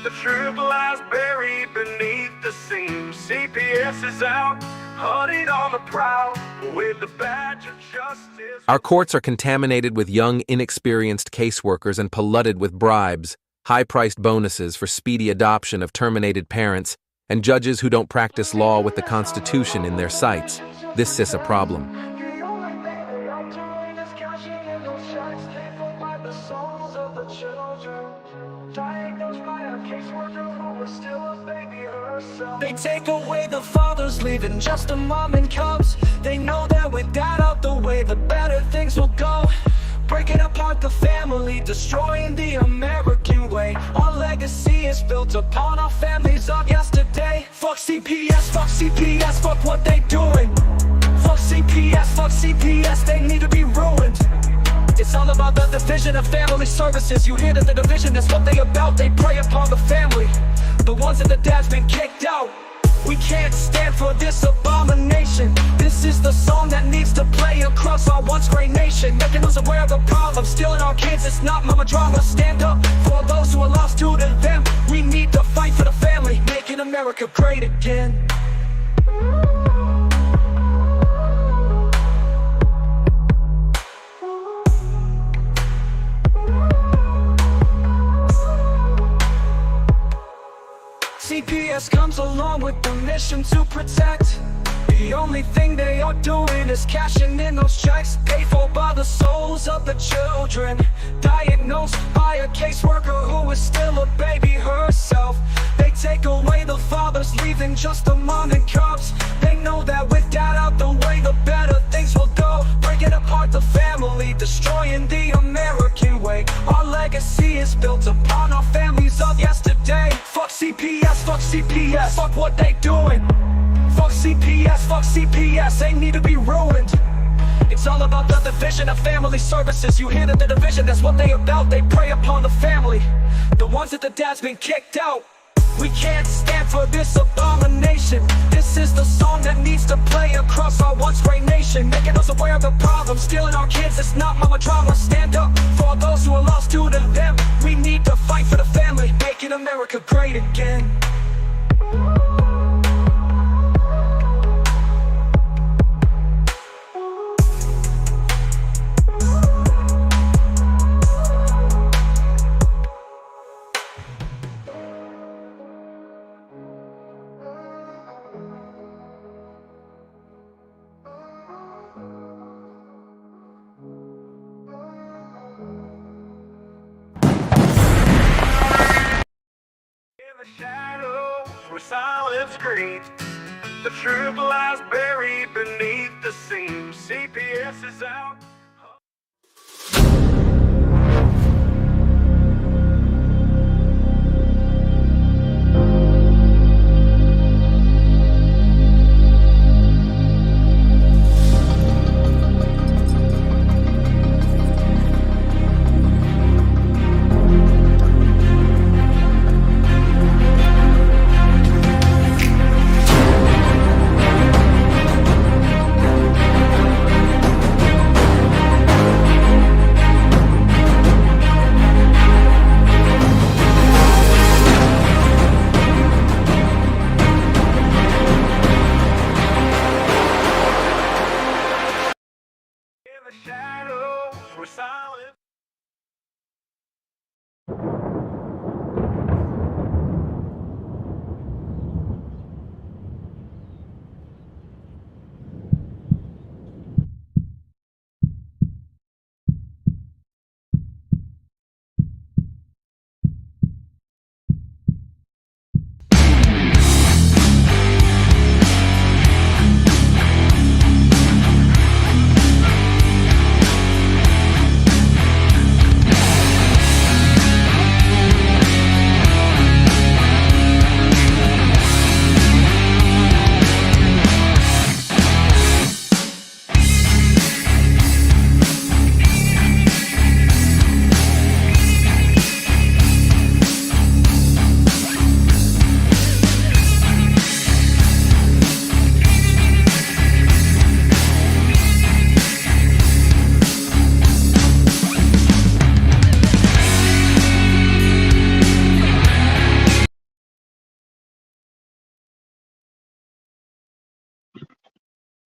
The truth lies buried beneath the seams. CPS is out, hunting on the prowl, with the badge of justice. Our courts are contaminated with young, inexperienced caseworkers and polluted with bribes, high-priced bonuses for speedy adoption of terminated parents, and judges who don't practice law with the Constitution in their sights. This is a problem. They take away the fathers, leaving just a mom and cubs. They know that with that out the way, the better things will go. Breaking apart the family, destroying the American way. Our legacy is built upon our families of yesterday. Fuck CPS, fuck what they doing. Fuck CPS, they need to be ruined. It's all about the division of family services. You hear that the division is what they about. They prey upon the family, the ones that the dad's been kicked out. We can't stand for this abomination. This is the song that needs to play across our once great nation, making us aware of the problem. Stealing our kids, it's not mama drama. Stand up for those who are lost to them. We need to fight for the family, making America great again. CPS comes along with the mission to protect. The only thing they are doing is cashing in those checks, paid for by the souls of the children, diagnosed by a caseworker who is still a baby herself. They take away the fathers, leaving just a mom and cubs. They know that with dad out the way, the better things will go. Breaking apart the family, destroying the American way. Our legacy is built upon our families of yesterday. Fuck CPS, fuck what they doing. Fuck CPS, they need to be ruined. It's all about the division of family services. You hear that the division, that's what they about. They prey upon the family, the ones that the dad's been kicked out. We can't stand for this abomination. This is the song that needs to play across our once great nation, making us aware of the problem. Stealing our kids, it's not mama drama. Stand up for those who are lost to them. We need to fight for the family, making America great again. The shadows where silence screams. The truth lies buried beneath the seams. CPS is out.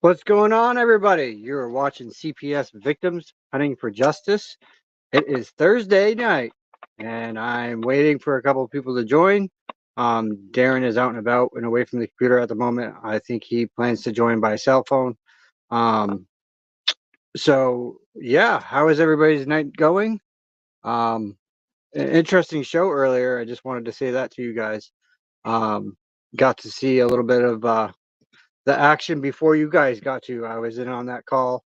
What's going on, everybody? You're watching CPS Victims Fighting for Justice. It is Thursday night, and I'm waiting for a couple of people to join. Darren is out and about and away from the computer at the moment. I think he plans to join by cell phone. So yeah, how is everybody's night going? An interesting show earlier. I just wanted to say that to you guys. Got to see a little bit of the action before you guys got to. I was in on that call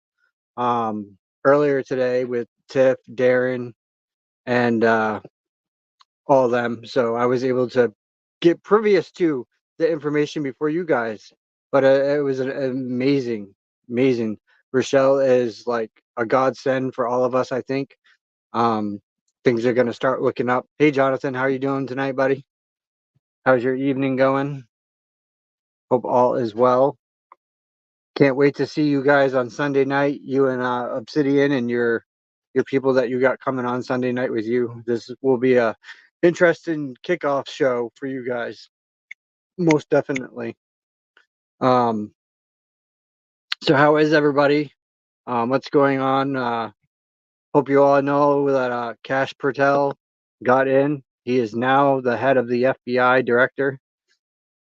earlier today with Tiff, Darren, and all of them. So I was able to get previous to the information before you guys. But it was an amazing. Rochelle is like a godsend for all of us, I think. Things are going to start looking up. Hey, Jonathan, how are you doing tonight, buddy? How's your evening going? Hope all is well. Can't wait to see you guys on Sunday night. You and Obsidian and your people that you got coming on Sunday night with you. This will be a interesting kickoff show for you guys, most definitely. So how is everybody? What's going on? Hope you all know that Cash Patel got in. He is now the head of the FBI director.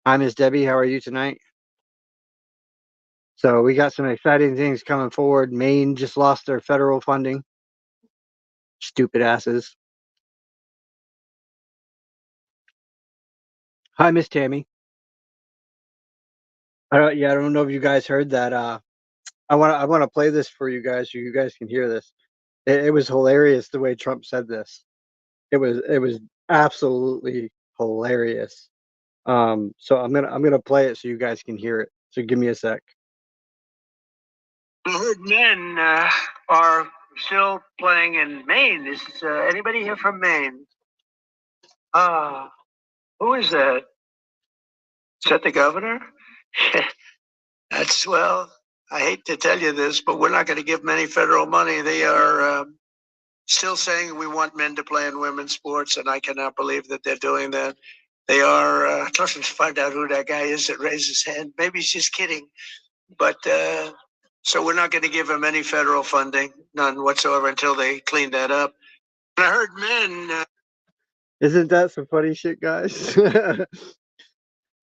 Hi, Miss Debbie. How are you tonight? So we got some exciting things coming forward. Maine just lost their federal funding. Stupid asses. Hi, Miss Tammy. I don't know if you guys heard that. I want to play this for you guys so you guys can hear this. It was hilarious the way Trump said this. It was absolutely hilarious. So I'm gonna play it so you guys can hear it. So give me a sec. I heard men are still playing in Maine. Is anybody here from Maine? Who is that? Is that the governor? That's, well, I hate to tell you this, but we're not going to give them any federal money. They are still saying we want men to play in women's sports, and I cannot believe that they're doing that. They are, I'd love to find out who that guy is that raised his hand. Maybe he's just kidding. But so we're not going to give them any federal funding, none whatsoever, until they clean that up. And I heard men. Isn't that some funny shit, guys?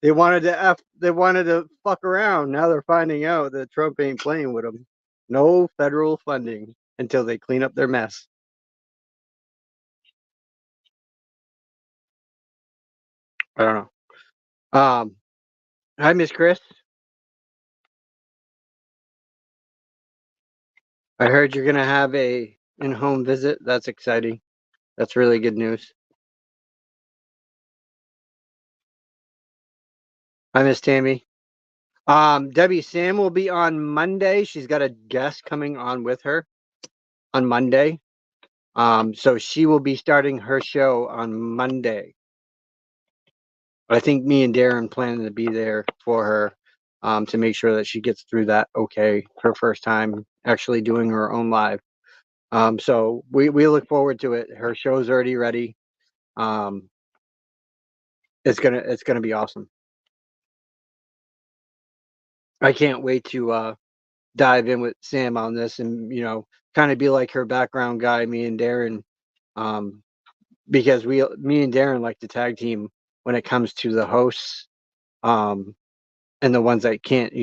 They wanted to fuck around. Now they're finding out that Trump ain't playing with them. No federal funding until they clean up their mess. I don't know. Hi, Miss Chris. I heard you're gonna have a in-home visit. That's exciting. That's really good news. Hi, Miss Tammy. Debbie, Sam will be on Monday. She's got a guest coming on with her on Monday. So she will be starting her show on Monday. I think me and Darren plan to be there for her to make sure that she gets through that okay. Her first time actually doing her own live. So we look forward to it. Her show's already ready. It's gonna be awesome. I can't wait to dive in with Sam on this and kind of be like her background guy, me and Darren, because me and Darren like to tag team when it comes to the hosts and the ones that can't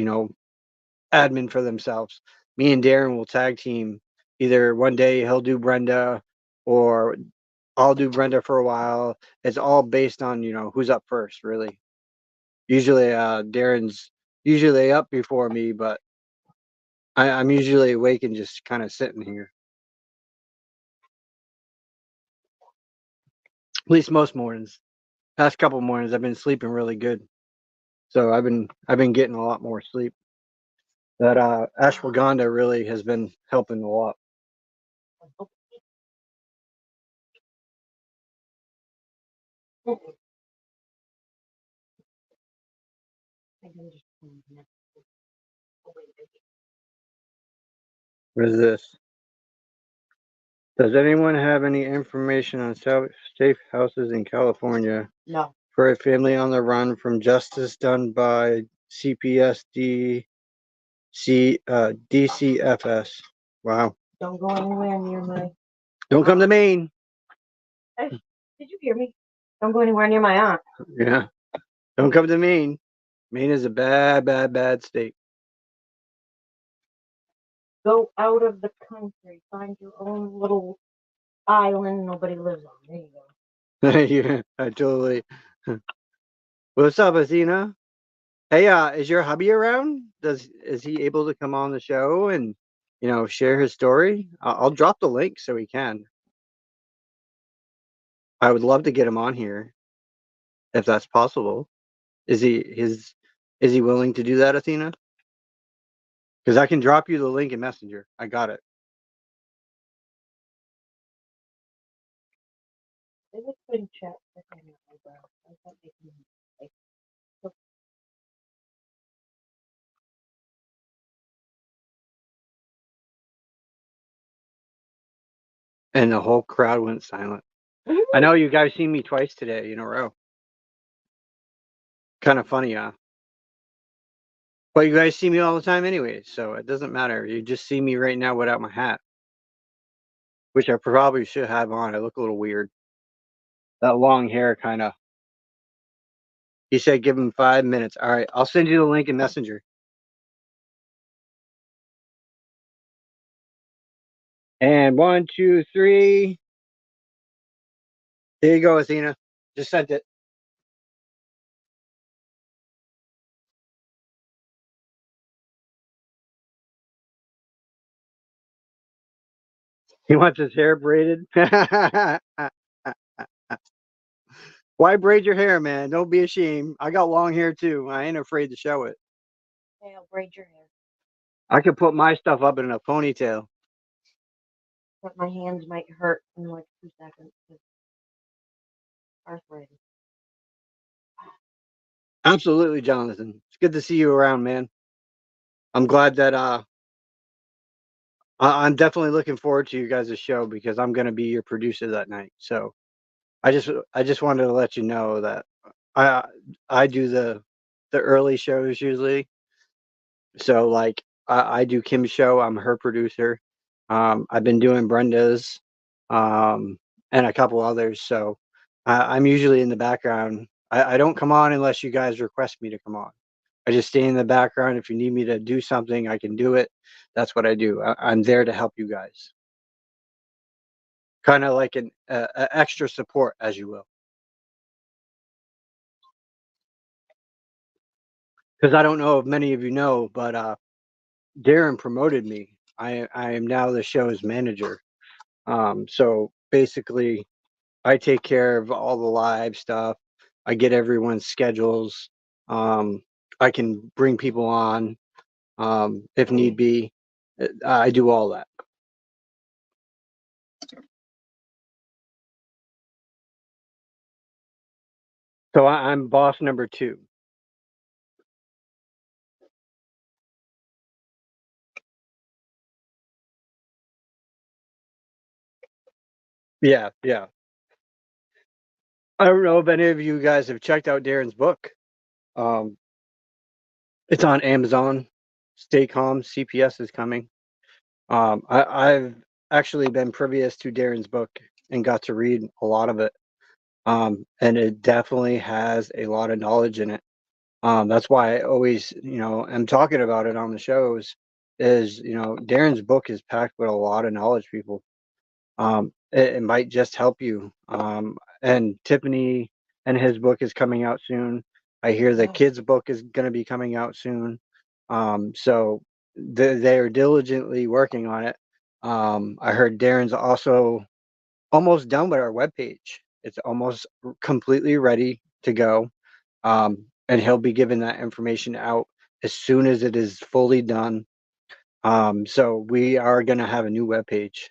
admin for themselves. Me and Darren will tag team. Either one day he'll do Brenda or I'll do Brenda for a while. It's all based on who's up first, really. Usually Darren's usually up before me, but I'm usually awake and just kind of sitting here. At least most mornings. Past couple mornings I've been sleeping really good. So I've been getting a lot more sleep. That ashwagandha really has been helping a lot. What is this? Does anyone have any information on safe houses in California? No. For a family on the run from justice done by CPSD DCFS. Wow. Don't go anywhere near my. Don't come to Maine. Hey, did you hear me? Don't go anywhere near my aunt. Yeah. Don't come to Maine. Maine is a bad, bad, bad state. Go out of the country. Find your own little island nobody lives on. There you go. Yeah, I totally. What's up, Athena? Hey, is your hubby around? Is he able to come on the show and share his story? I'll drop the link so he can. I would love to get him on here if that's possible. Is he willing to do that, Athena? Because I can drop you the link in Messenger. I got it. They look good in chat. I thought they could like, look. And the whole crowd went silent. I know you guys seen me twice today in a row. Kind of funny, huh? But you guys see me all the time anyway, so it doesn't matter. You just see me right now without my hat, which I probably should have on. I look a little weird. That long hair kind of. He said give him 5 minutes. All right, I'll send you the link in Messenger. And 1, 2, 3. There you go, Athena. Just sent it. He wants his hair braided. Why braid your hair, man? Don't be ashamed. I got long hair too. I ain't afraid to show it. Hey, I'll braid your hair. I could put my stuff up in a ponytail. But my hands might hurt in like 2 seconds. Arthritis. Absolutely, Jonathan. It's good to see you around, man. I'm glad that I'm definitely looking forward to you guys' show because I'm gonna be your producer that night. So I just wanted to let you know that I do the early shows usually. So like I do Kim's show. I'm her producer. I've been doing Brenda's, and a couple others. So I'm usually in the background. I don't come on unless you guys request me to come on. I just stay in the background. If you need me to do something, I can do it. That's what I do. I'm there to help you guys. Kind of like an extra support, as you will. Because I don't know if many of you know, but Darren promoted me. I am now the show's manager. So basically, I take care of all the live stuff. I get everyone's schedules. I can bring people on if need be. I do all that. So I'm boss number 2. Yeah, yeah. I don't know if any of you guys have checked out Darren's book. It's on Amazon. Stay calm. CPS is coming. I've actually been previous to Darren's book and got to read a lot of it. And it definitely has a lot of knowledge in it. That's why I always, am talking about it on the shows. Is Darren's book is packed with a lot of knowledge, people. It might just help you. And Tiffany and his book is coming out soon. I hear the kids' book is going to be coming out soon. So they are diligently working on it. I heard Darren's also almost done with our webpage. It's almost completely ready to go. And he'll be giving that information out as soon as it is fully done. So we are going to have a new webpage.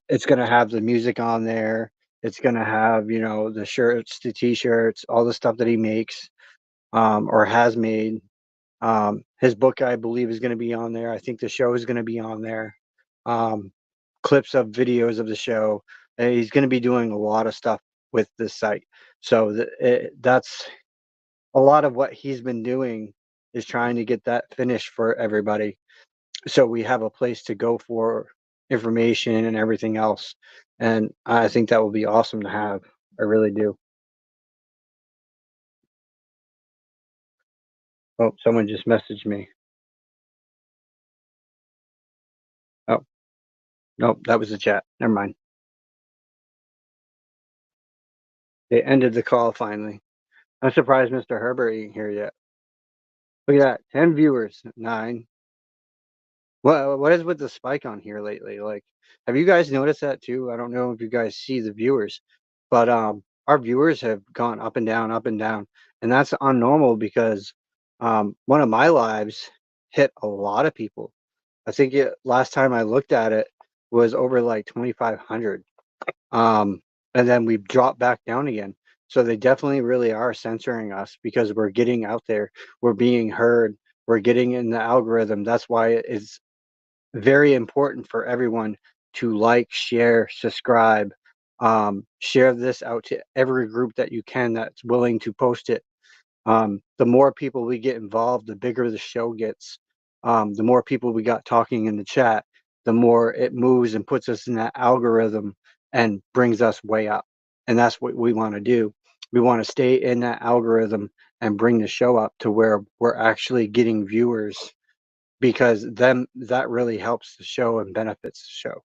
It's going to have the music on there. It's going to have, the shirts, the t-shirts, all the stuff that he makes, or has made. His book, I believe, is going to be on there. I think the show is going to be on there. Clips of videos of the show. He's going to be doing a lot of stuff with this site. So that's a lot of what he's been doing is trying to get that finished for everybody, so we have a place to go for information and everything else. And I think that will be awesome to have. I really do. Oh, someone just messaged me. Oh, nope, that was the chat. Never mind. They ended the call finally. I'm surprised Mr. Herbert ain't here yet. Look at that, 10 viewers, 9. What is with the spike on here lately? Like, have you guys noticed that too? I don't know if you guys see the viewers, but our viewers have gone up and down, and that's unnormal because one of my lives hit a lot of people. I think last time I looked at it was over like 2,500. And then we've dropped back down again. So they definitely really are censoring us because we're getting out there, we're being heard, we're getting in the algorithm. That's why it's very important for everyone to like, share, subscribe, share this out to every group that you can that's willing to post it. The more people we get involved, the bigger the show gets. The more people we got talking in the chat, the more it moves and puts us in that algorithm and brings us way up. And that's what we want to do. We want to stay in that algorithm and bring the show up to where we're actually getting viewers, because then that really helps the show and benefits the show.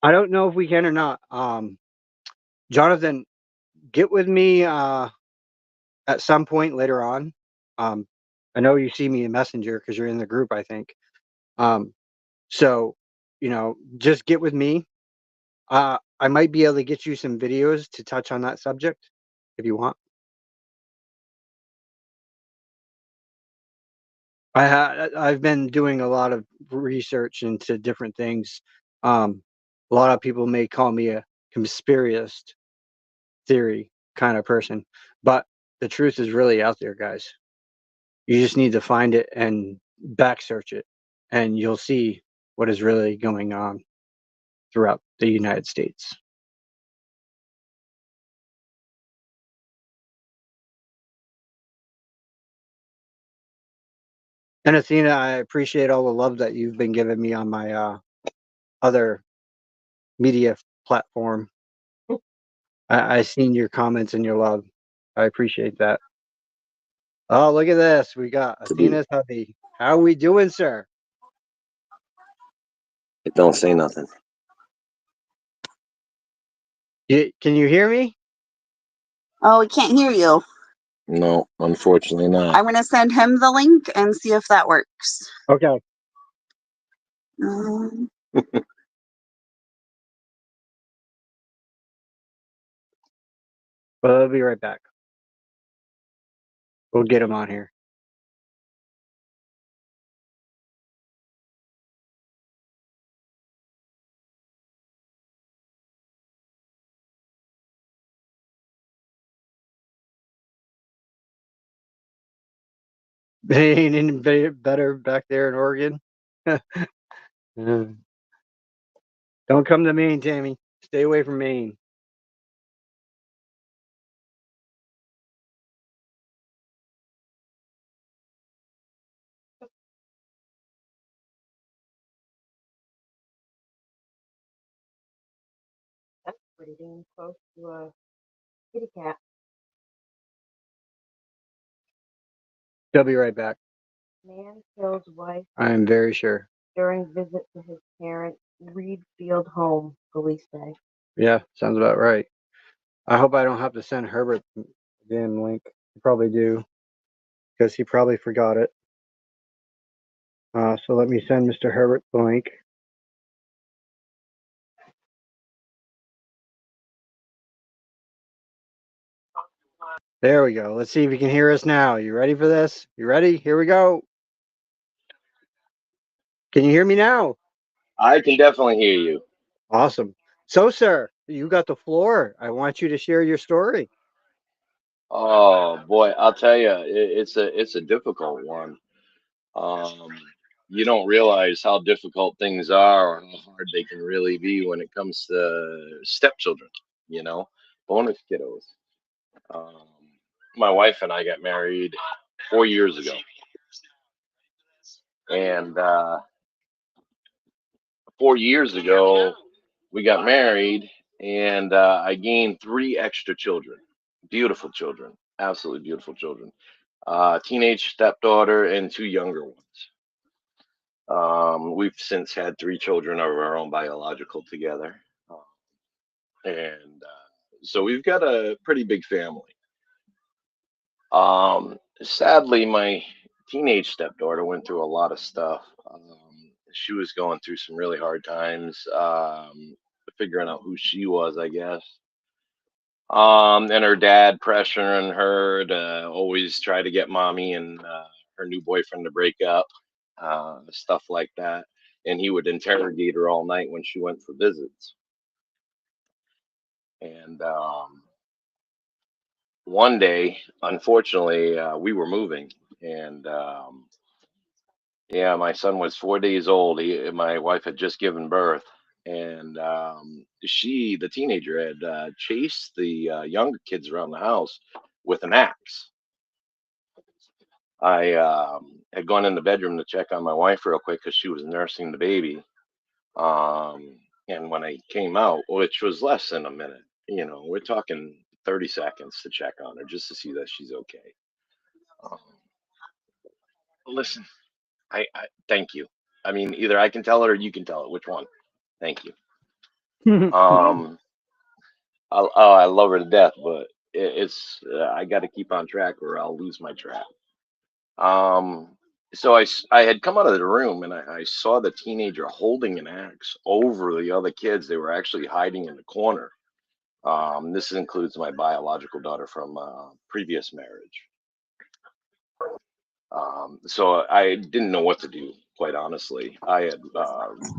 I don't know if we can or not. Jonathan, get with me at some point later on. Um, I know you see me in Messenger because you're in the group, I think. So, just get with me. I might be able to get you some videos to touch on that subject if you want. I've been doing a lot of research into different things. A lot of people may call me a conspiracist theory kind of person, but the truth is really out there, guys. You just need to find it and back search it, and you'll see what is really going on throughout the United States. And Athena, I appreciate all the love that you've been giving me on my other media platform. I seen your comments and your love. I appreciate that. Oh, look at this. We got Athena's hubby. How we doing, sir? It don't say nothing. Can you hear me? Oh, we can't hear you. No, unfortunately not. I'm going to send him the link and see if that works. Okay. Well, I'll be right back. We'll get him on here. They ain't any better back there in Oregon. Don't come to Maine, Tammy. Stay away from Maine. That's pretty dang close to a kitty cat. They'll be right back. Man kills wife I am very sure. during visit to his parents' Reed Field home, police say. Yeah, sounds about right. I hope I don't have to send Herbert the damn link. I probably do, because he probably forgot it. So let me send Mr. Herbert the link. There we go. Let's see if you can hear us now. You ready for this? You ready? Here we go. Can you hear me now? I can definitely hear you. Awesome. So, sir, you got the floor. I want you to share your story. Oh boy, I'll tell you, it's a difficult one. Um, you don't realize how difficult things are or how hard they can really be when it comes to stepchildren, you know, bonus kiddos. Um, my wife and I got married 4 years ago, and 4 years ago we got married, and I gained three extra children, beautiful children, absolutely beautiful children, teenage stepdaughter and two younger ones. We've since had three children of our own biological together. And so we've got a pretty big family. Sadly, my teenage stepdaughter went through a lot of stuff. She was going through some really hard times, figuring out who she was, I guess. And her dad pressuring her to always try to get mommy and her new boyfriend to break up, stuff like that. And he would interrogate her all night when she went for visits. And one day, unfortunately, we were moving, and yeah, my son was 4 days old. My wife had just given birth, and the teenager, had chased the younger kids around the house with an axe. I had gone in the bedroom to check on my wife real quick because she was nursing the baby. And when I came out, which was less than a minute, we're talking 30 seconds to check on her just to see that she's okay. Um, Listen, I thank you. I mean, either I can tell it or you can tell it. Which one? Thank you. Um, I love her to death, but I got to keep on track or I'll lose my track. Um, so I had come out of the room and I saw the teenager holding an axe over the other kids. They were actually hiding in the corner. This includes my biological daughter from previous marriage. So I didn't know what to do, quite honestly. I had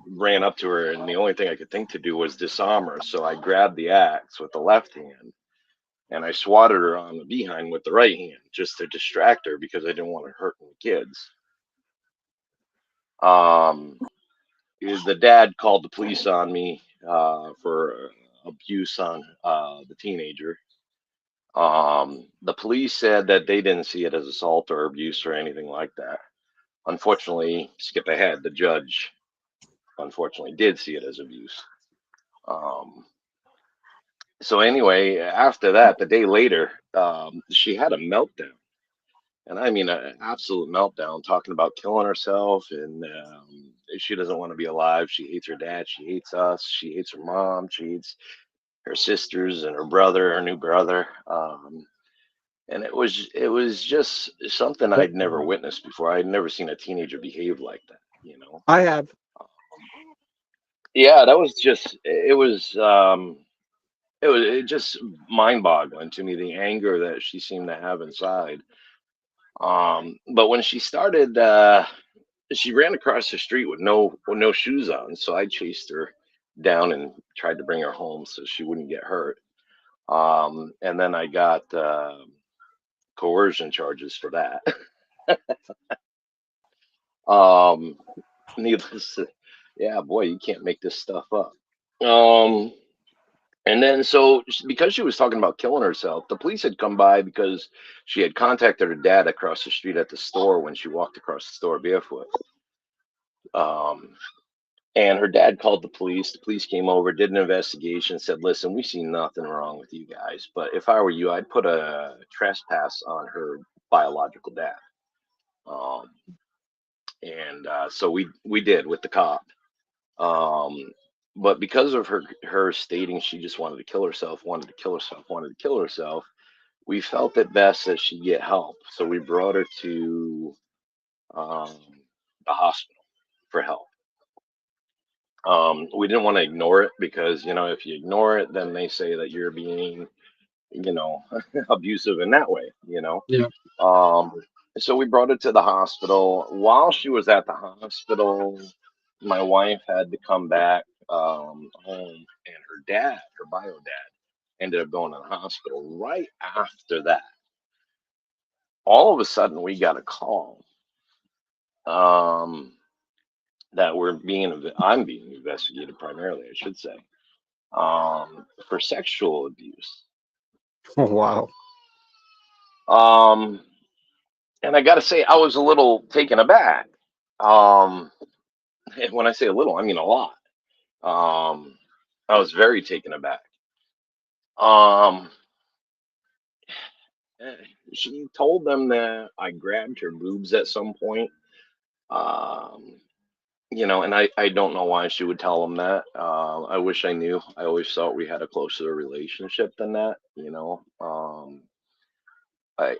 ran up to her, and the only thing I could think to do was disarm her. So I grabbed the axe with the left hand, and I swatted her on the behind with the right hand, just to distract her because I didn't want her hurting the kids. Um, the dad called the police on me for abuse on the teenager. The police said that they didn't see it as assault or abuse or anything like that. Unfortunately, skip ahead, the judge unfortunately did see it as abuse. Um, so anyway, after that, the day later, she had a meltdown, and I mean an absolute meltdown, talking about killing herself, and she doesn't want to be alive. She hates her dad. She hates us. She hates her mom. She hates her sisters and her brother, her new brother. And it was just something I'd never witnessed before. I'd never seen a teenager behave like that. I have. Yeah, that was just it just mind-boggling to me, the anger that she seemed to have inside. But when she started, she ran across the street with no shoes on, so I chased her down and tried to bring her home so she wouldn't get hurt. And then I got coercion charges for that. um, Needless to, yeah, boy, you can't make this stuff up. Um, And then, so because she was talking about killing herself, the police had come by because she had contacted her dad across the street at the store when she walked across the store barefoot. Um, and her dad called the police. The police came over, did an investigation, said, "Listen, we see nothing wrong with you guys, but if I were you, I'd put a trespass on her biological dad." Um, and so we did with the cop. Um, but because of her stating she just wanted to kill herself, wanted to kill herself, wanted to kill herself, we felt it best that she get help. So we brought her to um, the hospital for help. We didn't want to ignore it because, if you ignore it, then they say that you're being, you know, abusive in that way. Yeah. Um, so we brought her to the hospital. While she was at the hospital, my wife had to come back home, and her dad, her bio dad, ended up going to the hospital right after that. All of a sudden, we got a call. that I'm being investigated primarily, I should say, for sexual abuse. Oh, wow. Um, and I got to say, I was a little taken aback. Um, and when I say a little, I mean a lot. I was very taken aback. Um, eh, she told them that I grabbed her boobs at some point. Um, and I don't know why she would tell them that. I wish I knew. I always thought we had a closer relationship than that.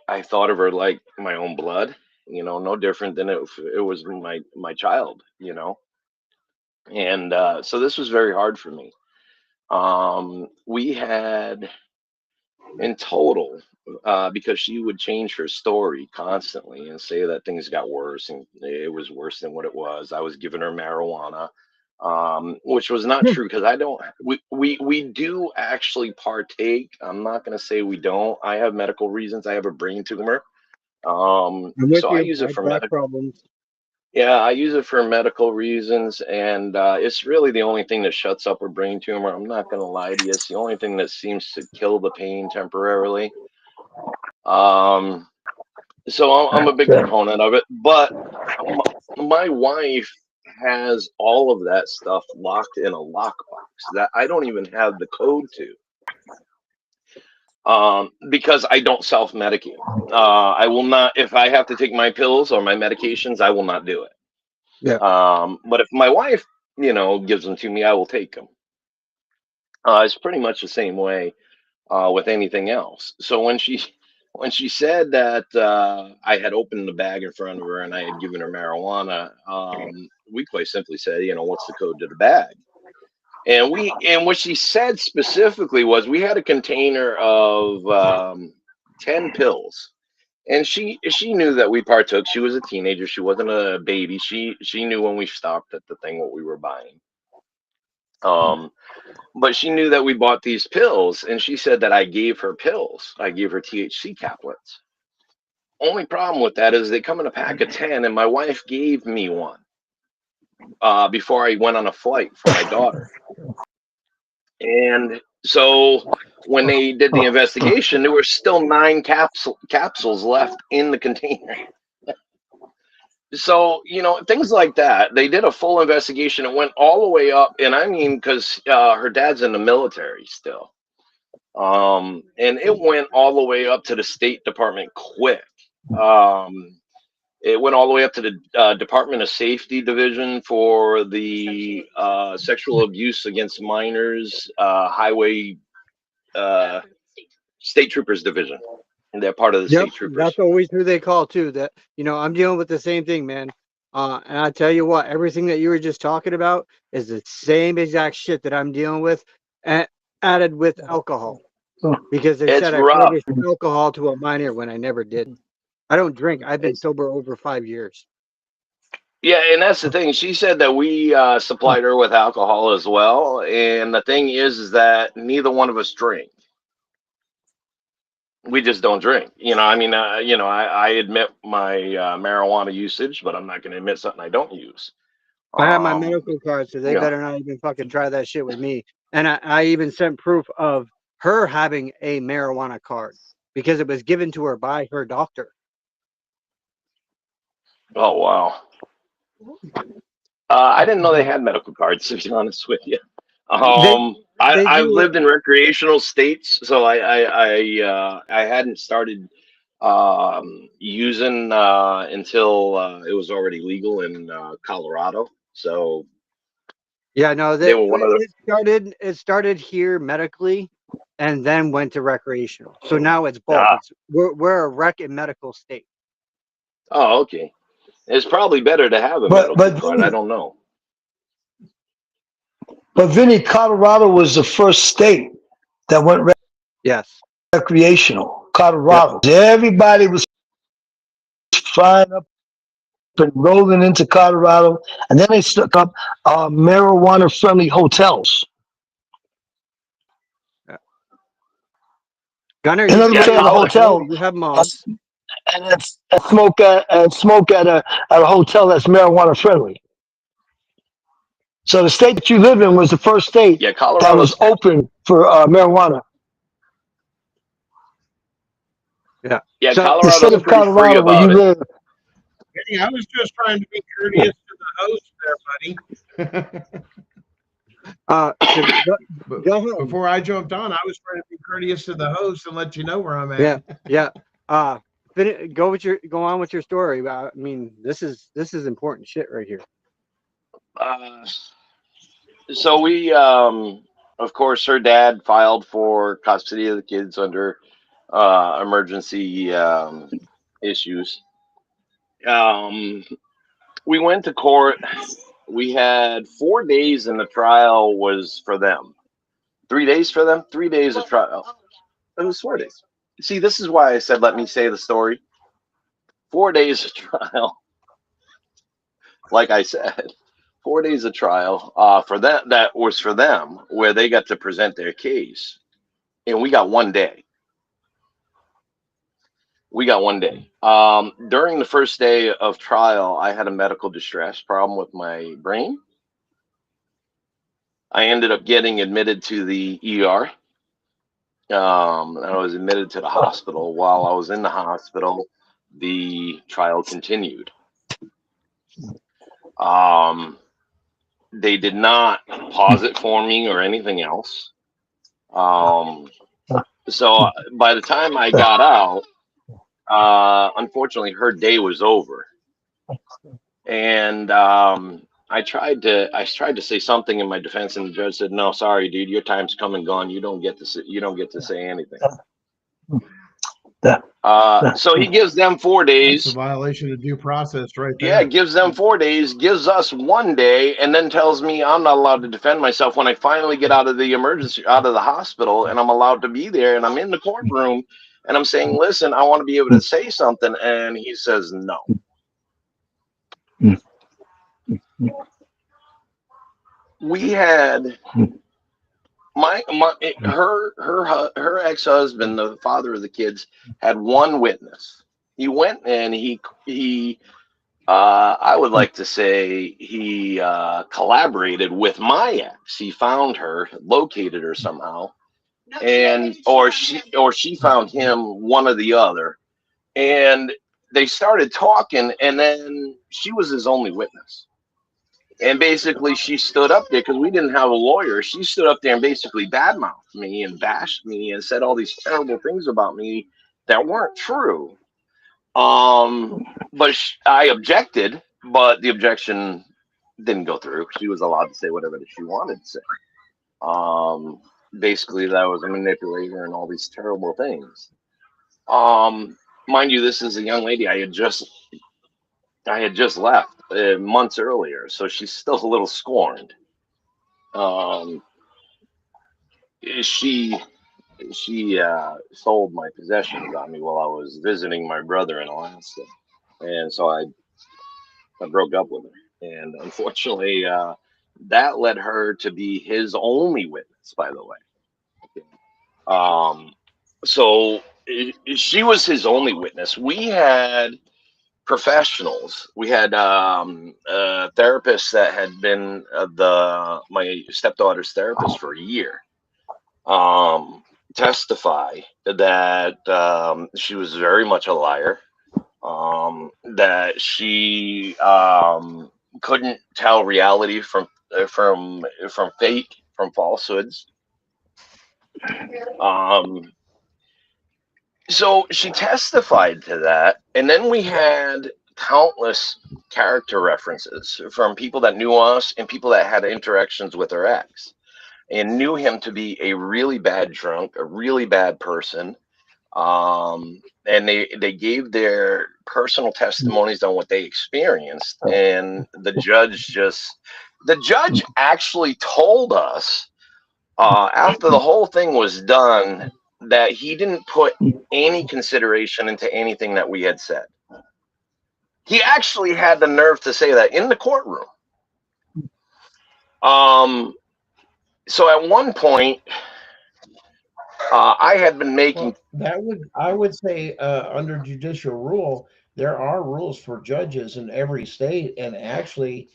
I thought of her like my own blood, no different than if it was my child. And so this was very hard for me. We had in total, because she would change her story constantly and say that things got worse and it was worse than what it was. I was giving her marijuana, which was not true because I don't. We do actually partake. I'm not going to say we don't. I have medical reasons. I have a brain tumor, I'm with so I you. use I it have for back medical. problems. Yeah, I use it for medical reasons, and it's really the only thing that shuts up a brain tumor. I'm not going to lie to you. It's the only thing that seems to kill the pain temporarily. Um, so I'm a big proponent of it, but my wife has all of that stuff locked in a lockbox that I don't even have the code to, because I don't self-medicate. I will not, if I have to take my pills or my medications, I will not do it. Yeah. But if my wife, gives them to me, I will take them. It's pretty much the same way with anything else. So when she said that I had opened the bag in front of her and I had given her marijuana, we quite simply said, what's the code to the bag? And what she said specifically was we had a container of 10 pills. And she knew that we partook. She was a teenager. She wasn't a baby. She knew when we stopped at the thing what we were buying. But she knew that we bought these pills, and she said that I gave her pills. I gave her THC caplets. Only problem with that is they come in a pack of 10, and my wife gave me one before I went on a flight for my daughter. And so when they did the investigation, there were still 9 capsules left in the container. So, things like that. They did a full investigation. It went all the way up, and I mean, because her dad's in the military still. And it went all the way up to the State Department quick. It went all the way up to the Department of Safety Division for the sexual abuse against minors, highway state troopers division. And they're part of the Yep. state troopers. That's always who they call too. That I'm dealing with the same thing, man. And I tell you what, everything that you were just talking about is the same exact shit that I'm dealing with, added with alcohol. Because they It's said I rough. furnished alcohol to a minor when I never did. I don't drink. I've been sober over 5 years. Yeah, and that's the thing. She said that we supplied her with alcohol as well. And the thing is that neither one of us drink. We just don't drink. I mean, I admit my marijuana usage, but I'm not going to admit something I don't use. I have my medical card, so they Yeah. better not even fucking try that shit with me. And I even sent proof of her having a marijuana card because it was given to her by her doctor. Oh, wow. I didn't know they had medical cards, to be honest with you. They I've do. lived in recreational states, so I hadn't started using until it was already legal in Colorado. So Yeah, no, they were one of the. it started here medically and then went to recreational. So now it's both. Ah, We're a rec and medical state. oh, okay. It's probably better to have a But medical card. I don't know. Vinny, Colorado was the first state that went Yes. recreational. Colorado. Everybody was flying up and rolling into Colorado, and then they stuck up marijuana-friendly hotels. Gunner, In you other can words, be at a in hotel, you have moms. and smoke at a hotel that's marijuana friendly. So the state that you live in was the first state Yeah, that was Colorado's open for marijuana. Yeah. yeah, So The state Colorado's of pretty free Colorado where you about it. live. Hey, I was just trying to be Yeah. courteous to the host there, buddy. But go ahead. before I jumped on, I was trying to be courteous to the host and let you know where I'm Yeah, at. yeah. Go on with your story. I mean, this is important shit right here. So we, of course, her dad filed for custody of the kids under emergency issues. Um, we went to court. We had 4 days, and the trial was for them. 3 days for them. 3 days of trial. It was 4 days. See, this is why I said let me say the story. 4 days of trial. Like I said, 4 days of trial for that. That was for them, where they got to present their case, and we got 1 day. We got 1 day. During the first day of trial, I had a medical distress problem with my brain. I ended up getting admitted to the ER. I was admitted to the hospital. While I was in the hospital, the trial continued. They did not pause it for me or anything else. So by the time I got out, unfortunately, her day was over, and I tried to say something in my defense, and the judge said, "No, sorry, dude, your time's come and gone. You don't get to say anything." So he gives them 4 That's a days. violation of due process right Yeah, there. gives them 4 days, gives us 1 day, and then tells me I'm not allowed to defend myself when I finally get out of the hospital, and I'm allowed to be there, and I'm in the courtroom, and I'm saying, "Listen, I want to be able to say something," and he says no. We had her ex-husband, the father of the kids, had one witness. He went and he I would like to say he collaborated with my ex. He found her, located her somehow, and or she found him, one or the other, and they started talking, and then she was his only witness. And basically, she stood up there because we didn't have a lawyer. She stood up there and basically badmouthed me and bashed me and said all these terrible things about me that weren't true. But I objected, but the objection didn't go through. She was allowed to say whatever that she wanted to say. Basically, that I was a manipulator and all these terrible things. Mind you, this is a young lady I had just left months earlier, so she's still a little scorned. She sold my possessions on me while I was visiting my brother in Alaska, and so I broke up with her, and unfortunately, that led her to be his only witness. By the way, so she was his only witness. We had professionals. We had therapists that had been my stepdaughter's therapist for a year. Testify that she was very much a liar. That she couldn't tell reality from fake, from falsehoods. So she testified to that, and then we had countless character references from people that knew us and people that had interactions with her ex and knew him to be a really bad drunk, a really bad person. And they gave their personal testimonies on what they experienced, and the judge actually told us after the whole thing was done that he didn't put any consideration into anything that we had said. He actually had the nerve to say that in the courtroom. So at one point, I had been making. Well, I would say under judicial rule, there are rules for judges in every state, and actually,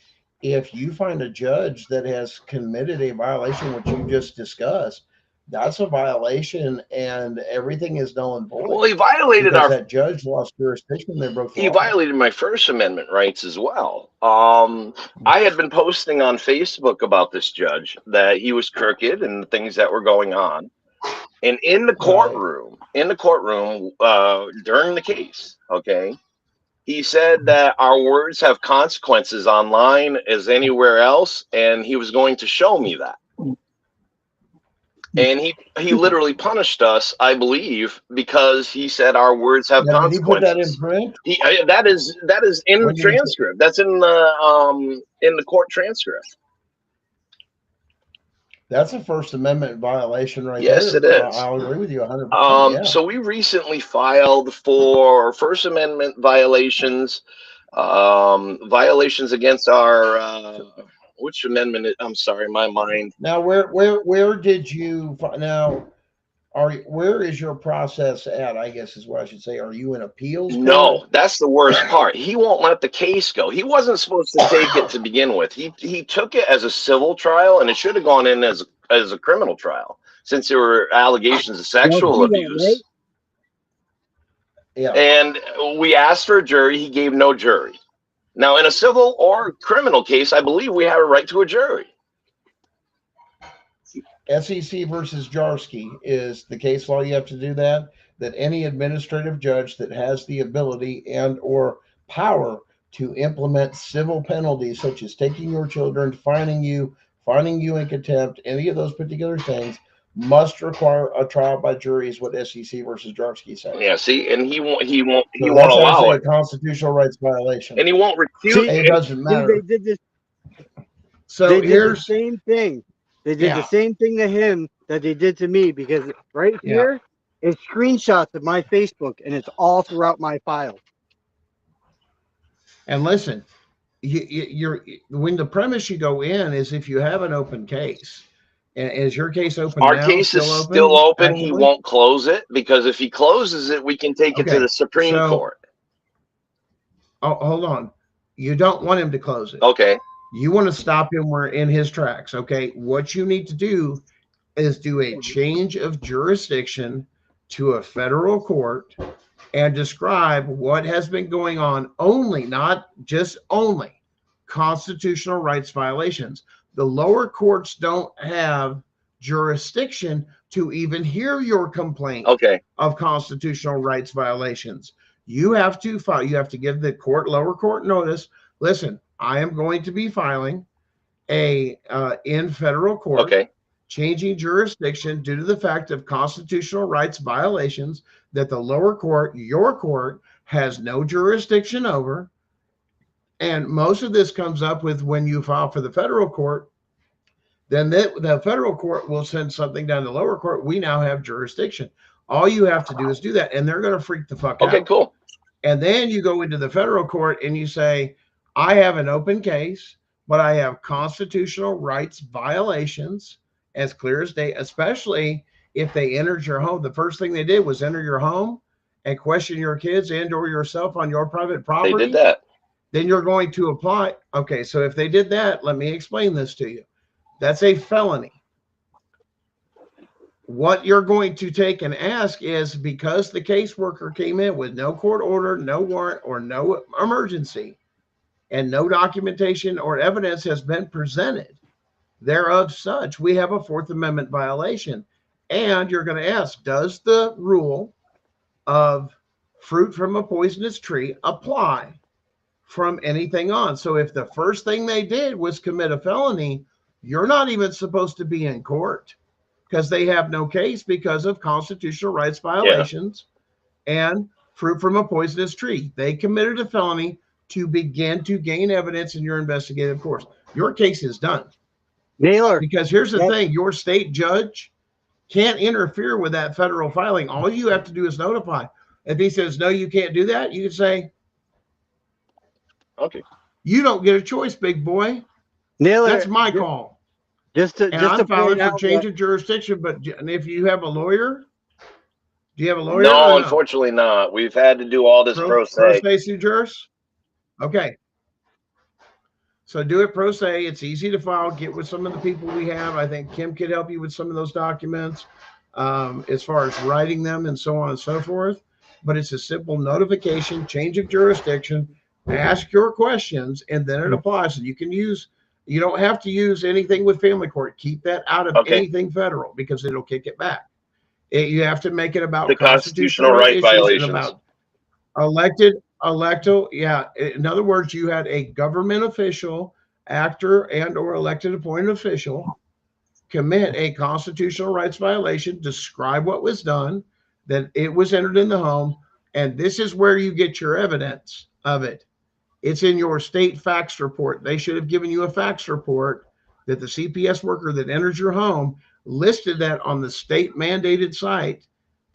if you find a judge that has committed a violation, which you just discussed, that's a violation, and everything is null and void. Well, he violated because that judge lost jurisdiction. They broke the he law. violated my First Amendment rights as well. I had been posting on Facebook about this judge, that he was crooked and the things that were going on. And in the courtroom, during the case, okay, he said that our words have consequences online as anywhere else, and he was going to show me that. And he literally punished us, I believe, because he said our words have Now, did he put that in consequences. print? That is in the When did he say- transcript. That's in the court transcript. That's a First Amendment violation right Yes, there. it is. I'll agree with you 100%. Yeah. So we recently filed for First Amendment violations, violations against our which amendment? I'm sorry, my mind. Now, where did you now? Where is your process at? I guess is what I should say. Are you in appeals? No, court? that's the worst part. He won't let the case go. He wasn't supposed to take it to begin with. He took it as a civil trial, and it should have gone in as a criminal trial, since there were allegations of sexual abuse. Yeah. And we asked for a jury. He gave no jury. Now, in a civil or criminal case, I believe we have a right to a jury. SEC versus Jarsky is the case law. You have to do that any administrative judge that has the ability and or power to implement civil penalties, such as taking your children, fining you in contempt, any of those particular things, must require a trial by jury, is what SEC versus Jarsky says. Yeah, see, and he won't So allow actually it. a constitutional rights violation. And he won't recuse. It doesn't matter. They did this. So They did the here's same thing. They did the same thing to him that they did to me, because right here is screenshots of my Facebook, and it's all throughout my file. And listen, you're when the premise you go in is if you have an open case. And is your case open Our now? case is still open. He won't close it, because if he closes it, we can take it to the Supreme Court. Oh, hold on. You don't want him to close it. Okay. You want to stop him in his tracks. Okay. What you need to do is do a change of jurisdiction to a federal court and describe what has been going on, only, not just only, constitutional rights violations. The lower courts don't have jurisdiction to even hear your complaint of constitutional rights violations. You have to file, you have to give the lower court notice. Listen, I am going to be filing in federal court, changing jurisdiction due to the fact of constitutional rights violations that the lower court, your court, has no jurisdiction over. And most of this comes up with when you file for the federal court, then the federal court will send something down to the lower court. We now have jurisdiction. All you have to do is do that, and they're going to freak the fuck out. Okay, cool. And then you go into the federal court and you say, I have an open case, but I have constitutional rights violations as clear as day, especially if they entered your home. The first thing they did was enter your home and question your kids and or yourself on your private property. They did that. Then you're going to apply. Okay, so if they did that, let me explain this to you. That's a felony. What you're going to take and ask is, because the caseworker came in with no court order, no warrant, or no emergency, and no documentation or evidence has been presented thereof such, we have a Fourth Amendment violation. And you're going to ask, does the rule of fruit from a poisonous tree apply from anything on? So if the first thing they did was commit a felony, you're not even supposed to be in court, because they have no case because of constitutional rights violations and fruit from a poisonous tree. They committed a felony to begin to gain evidence in your investigative course. Your case is done. Naylor. Because here's the thing, your state judge can't interfere with that federal filing. All you have to do is notify. If he says, no, you can't do that, you can say, okay, you don't get a choice, big boy. Naylor, that's my call. I'm filing for change of jurisdiction. But if you have a lawyer, do you have a lawyer? No, unfortunately not. We've had to do all this pro se. Pro se juris? Okay. So do it pro se. It's easy to file. Get with some of the people we have. I think Kim could help you with some of those documents, as far as writing them and so on and so forth. But it's a simple notification, change of jurisdiction, ask your questions, and then it applies. And you can use, you don't have to use anything with family court. Keep that out of Okay. anything federal because it'll kick it back. You have to make it about The constitutional constitutional right issues and violations. about electo. Yeah. In other words, you had a government official, actor, and or elected appointed official commit a constitutional rights violation, describe what was done, that it was entered in the home, and this is where you get your evidence of it. It's in your state fax report. They should have given you a fax report that the CPS worker that enters your home listed that on the state mandated site,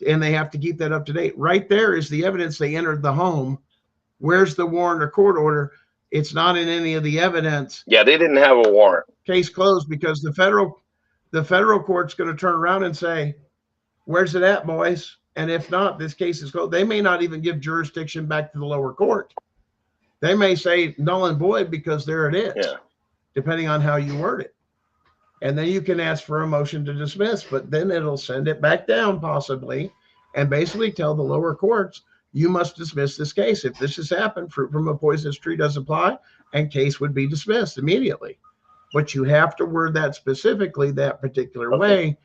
and they have to keep that up to date. Right there is the evidence they entered the home. Where's the warrant or court order? It's not in any of the evidence. Yeah, they didn't have a warrant. Case closed, because the federal court's going to turn around and say, where's it at, boys? And if not, this case is closed. They may not even give jurisdiction back to the lower court. They may say null and void because there it is, depending on how you word it. And then you can ask for a motion to dismiss, but then it'll send it back down possibly and basically tell the lower courts, you must dismiss this case. If this has happened, fruit from a poisonous tree does apply, and case would be dismissed immediately. But you have to word that specifically that particular way.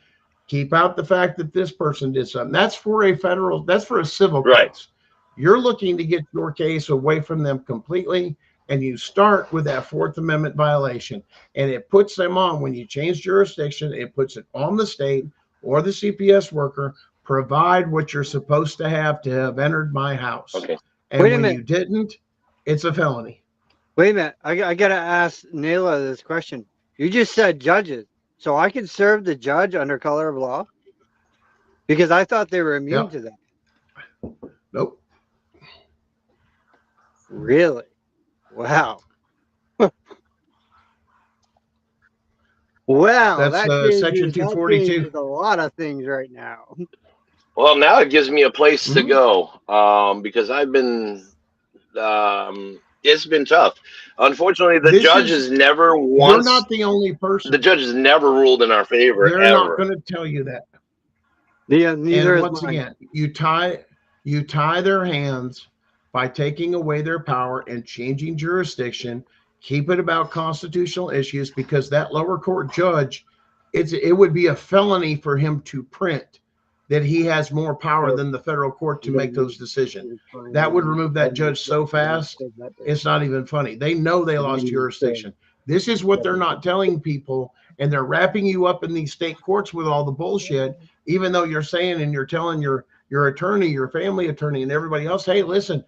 Keep out the fact that this person did something. That's for a civil case. You're looking to get your case away from them completely, and you start with that Fourth Amendment violation. And it puts them on, when you change jurisdiction, it puts it on the state or the CPS worker, provide what you're supposed to have entered my house. Okay. And when you didn't, it's a felony. Wait a minute. I got to ask Nayla this question. You just said judges. So I can serve the judge under color of law? Because I thought they were immune to that. Nope. Really? Wow. Well, that's section 242. A lot of things right now. Well, now it gives me a place to go, because I've been, it's been tough. Unfortunately, the judges never once. You're not the only person. The judges never ruled in our favor. They're ever. not going to tell you that. Yeah, neither and is once mine. again, you tie their hands by taking away their power and changing jurisdiction. Keep it about constitutional issues, because that lower court judge, it would be a felony for him to print that he has more power than the federal court to make those decisions. That would remove that judge so fast, it's not even funny. They know they lost jurisdiction. This is what they're not telling people, and they're wrapping you up in these state courts with all the bullshit, even though you're saying and you're telling your attorney, your family attorney, and everybody else, hey, listen,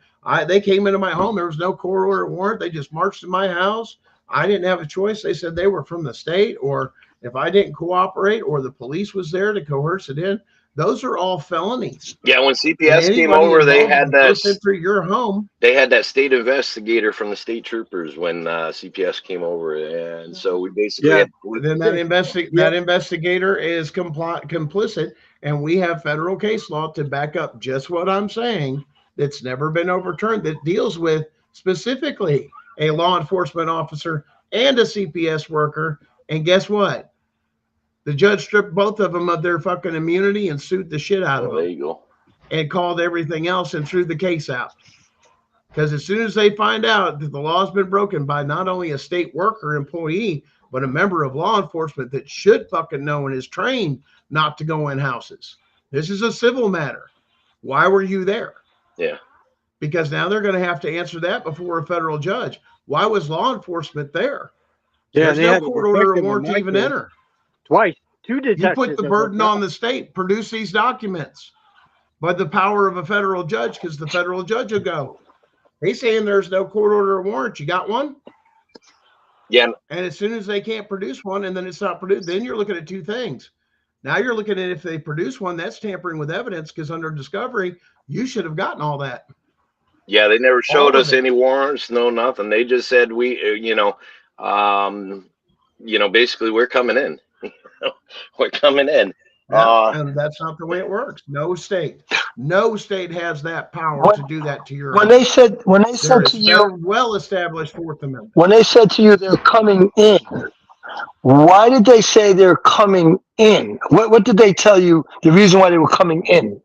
they came into my home. There was no court order warrant. They just marched in my house. I didn't have a choice. They said they were from the state, or if I didn't cooperate, or the police was there to coerce it in. Those are all felonies. Yeah, when CPS came over, they had that for your home. They had that state investigator from the state troopers when CPS came over, and so we basically had, then that investigator is complicit, and we have federal case law to back up just what I'm saying. That's never been overturned. That deals with specifically a law enforcement officer and a CPS worker. And guess what? The judge stripped both of them of their fucking immunity and sued the shit out of them. There you go. And called everything else and threw the case out. Because as soon as they find out that the law's been broken by not only a state worker employee, but a member of law enforcement that should fucking know and is trained not to go in houses. This is a civil matter. Why were you there? Yeah. Because now they're going to have to answer that before a federal judge. Why was law enforcement there? Yeah, there's no court order or warrant to even enter. Twice. Two detectives. You put the burden on the state. Produce these documents by the power of a federal judge, because the federal judge will go, he's saying there's no court order or warrant. You got one? Yeah. And as soon as they can't produce one, and then it's not produced, then you're looking at two things. Now you're looking at, if they produce one, that's tampering with evidence, because under discovery, you should have gotten all that. Yeah, they never showed us any warrants, no nothing. They just said basically we're coming in. We're coming in. Yeah, Uh, and that's not the way it works. No state has that power When, to do that to your when house. they There said is to you, well established Fourth Amendment. when they said to you they're coming in, why did they say they're coming in? What did they tell you the reason why they were coming in?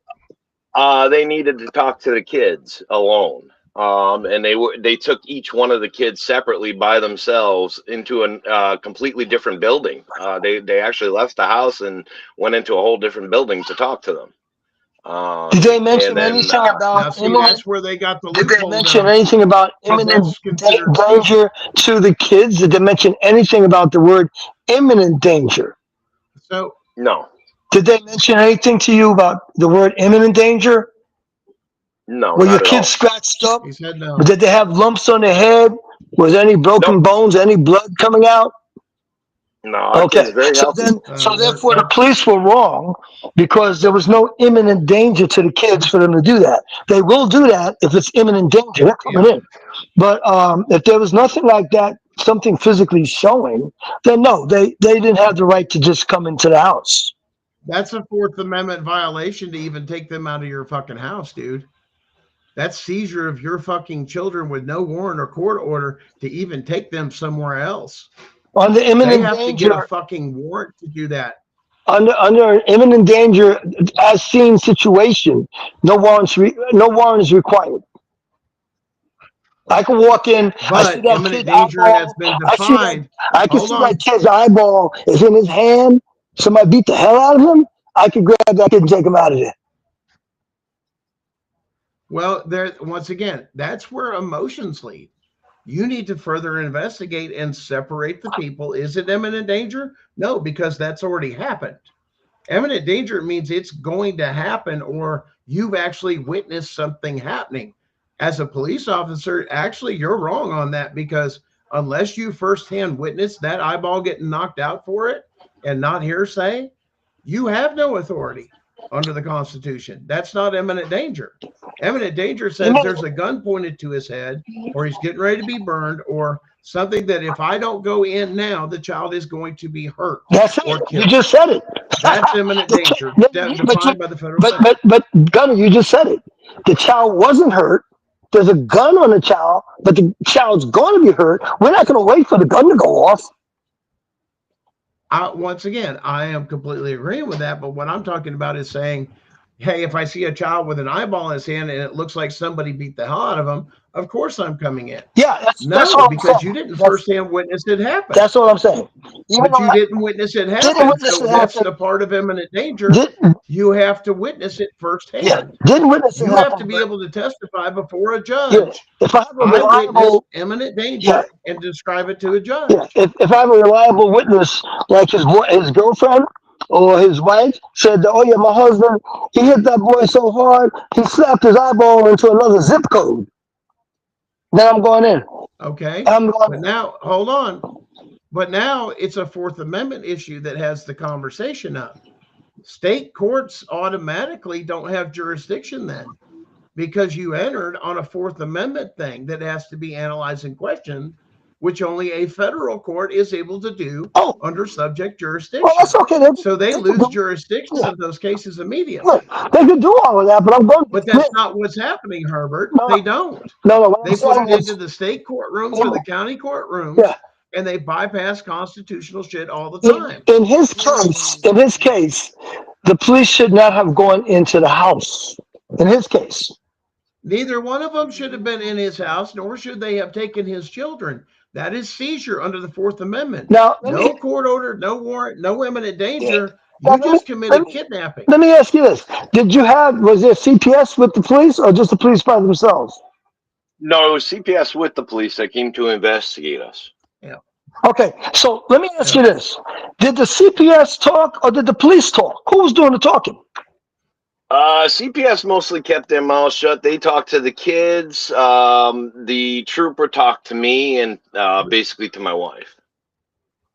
they needed to talk to the kids alone. And they took each one of the kids separately by themselves into a completely different building. They actually left the house and went into a whole different building to talk to them. Did they And mention then anything Now, about see, imminent? that's where they got the Did they loophole mention down, anything about because imminent that's considered seizure. danger to the kids? Did they mention anything about the word imminent danger? So, no, Did they mention anything to you about the word imminent danger? no, Were your not at kids all. scratched up? he said no. Did they have lumps on their head? Was there any Nope. broken bones? Any blood coming out? No, our kids Okay, are very healthy. so therefore the police were wrong because there was no imminent danger to the kids for them to do that. They will do that if it's imminent danger. They're coming in. But if there was nothing like that, something physically showing, then no, they didn't have the right to just come into the house. That's a Fourth Amendment violation to even take them out of your fucking house, dude. That's seizure of your fucking children with no warrant or court order to even take them somewhere else. On the They imminent have to get a danger, fucking warrant to do that. under an imminent danger as seen situation, no warrant is required. I can walk in, I see But that imminent kid's danger has eyeball, been defined. I can Hold see that on. kid's eyeball is in his hand. Somebody beat the hell out of him. I could grab that kid and take him out of there. Well, there once again, that's where emotions lead. You need to further investigate and separate the people. Is it imminent danger? No, because that's already happened. Imminent danger means it's going to happen, or you've actually witnessed something happening. As a police officer, actually, you're wrong on that, because unless you firsthand witnessed that eyeball getting knocked out for it and not hearsay, you have no authority under the Constitution. That's not imminent danger. Imminent danger says there's a gun pointed to his head, or he's getting ready to be burned, or something that if I don't go in now, the child is going to be hurt That's or it. You killed. just said it. That's imminent danger, defined by the federal but, government. but Gunner, you just said it. The child wasn't hurt. There's a gun on the child, but the child's going to be hurt. We're not going to wait for the gun to go off. Once again, I am completely agreeing with that. But what I'm talking about is saying, hey, if I see a child with an eyeball in his hand and it looks like somebody beat the hell out of him, of course I'm coming in. Yeah, that's No, what I'm because saying. you didn't firsthand witness it happen. That's what I'm saying. But you didn't witness it happen. So that's the part of imminent danger. You have to witness it firsthand. Yeah, didn't witness it You happen, have to be able to testify before a yeah, judge. if I have a I witnessed reliable, imminent danger and describe it to a judge. yeah, if I have a reliable witness, like his girlfriend or his wife said, "Oh yeah, my husband, he hit that boy so hard, he slapped his eyeball into another zip code." Then I'm going in. Okay. I'm going But in. now, hold on. But now it's a Fourth Amendment issue that has the conversation up. State courts automatically don't have jurisdiction then, because you entered on a Fourth Amendment thing that has to be analyzed and questioned, which only a federal court is able to do under subject jurisdiction. Well, that's okay. So they lose jurisdictions of those cases immediately. Look, they can do all of that, but I'm going to But that's not what's happening, Herbert. No, They don't. no. What They I'm put saying it is, into the state courtrooms or the county courtrooms, yeah. and they bypass constitutional shit all the time. In his case, the police should not have gone into the house. In his case, Neither one of them should have been in his house, nor should they have taken his children. That is seizure under the Fourth Amendment. Now, No court order, no warrant, no imminent danger. Now, You just committed kidnapping. let me ask you this: was there CPS with the police, or just the police by themselves? No, it was CPS with the police that came to investigate us. Yeah. Okay, so let me ask you this: did the CPS talk, or did the police talk? Who was doing the talking? CPS mostly kept their mouths shut. They talked to the kids. The trooper talked to me and basically to my wife.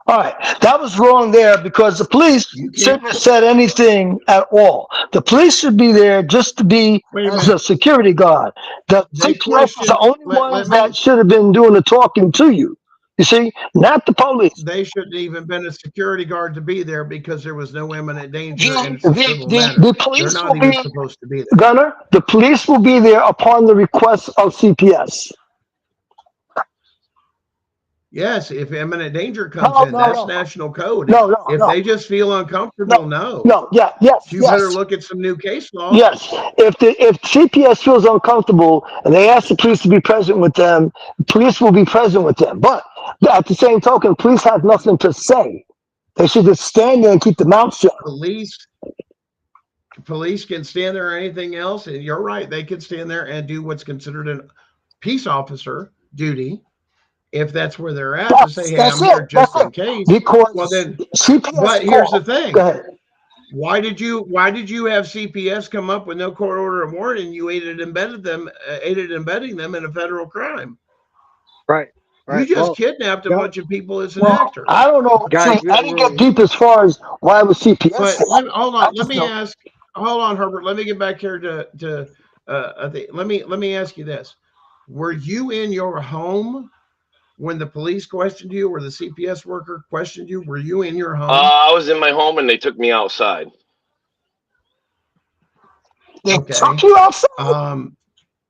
All right, that was wrong there, because the police shouldn't have said anything at all. The police should be there just to be as a security guard. The CPS is the only ones that should have been doing the talking to you. You see, not the police. They shouldn't even been a security guard to be there because there was no imminent danger and The, it's a civil matter. the They're police will not even be, supposed to be there. Gunner, the police will be there upon the request of CPS. Yes, if imminent danger comes No, in, no, that's no, national code. no, no, If no, they just feel uncomfortable, no, yeah, yes, you better yes. look at some new case law. Yes, if CPS feels uncomfortable and they ask the police to be present with them, police will be present with them. But at the same token, police have nothing to say. They should just stand there and keep their mouth shut. Police can stand there or anything else, and you're right, they can stand there and do what's considered a peace officer duty. If that's where they're at, to say, hey, I'm here just in case. Because well, then, CPS but here's the thing. Go ahead. Why did you have CPS come up with no court order of warrant and you aided and abetting them in a federal crime? Right. You just kidnapped a bunch of people as an actor. I don't know. Guys, See, I didn't get deep as far as why was CPS. But hold on. Let me know. ask. Hold on, Herbert. Let me get back here to let me ask you this: were you in your home when the police questioned you, or the CPS worker questioned you? Were you in your home? I was in my home and they took me outside. They took you outside.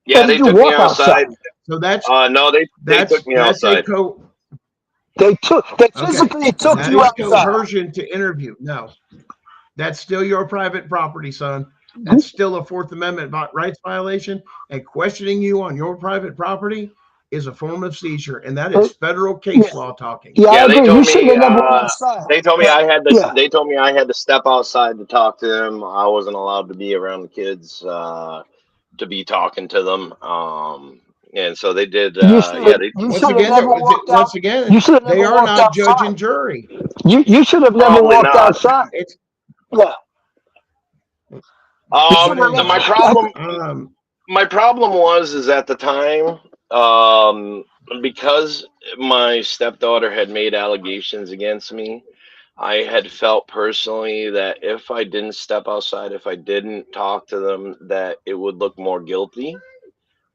Yeah, they took me outside. So that's no, they took me outside. They physically took that you is outside. coercion to interview. No, that's still your private property, son. That's still a Fourth Amendment rights violation, and questioning you on your private property is a form of seizure, and that is federal case law talking. Yeah, they told me. They told me I had to. They told me I had to step outside to talk to them. I wasn't allowed to be around the kids to be talking to them. And so they did. Once again, they are not judge and jury. You should have never walked outside. My problem was at the time, because my stepdaughter had made allegations against me, I had felt personally that if I didn't step outside, if I didn't talk to them, that it would look more guilty.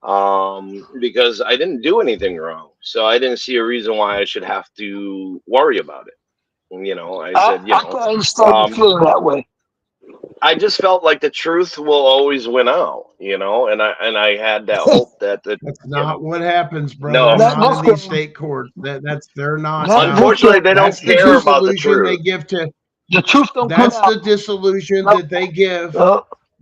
Because I didn't do anything wrong, so I didn't see a reason why I should have to worry about it. I said, I can understand feeling that way. I just felt like the truth will always win out, and I had that hope that that's not what happens, bro. No, not in these state courts. They're not. Unfortunately, they don't care about the truth. They give to the truth. That's the dissolution that they give.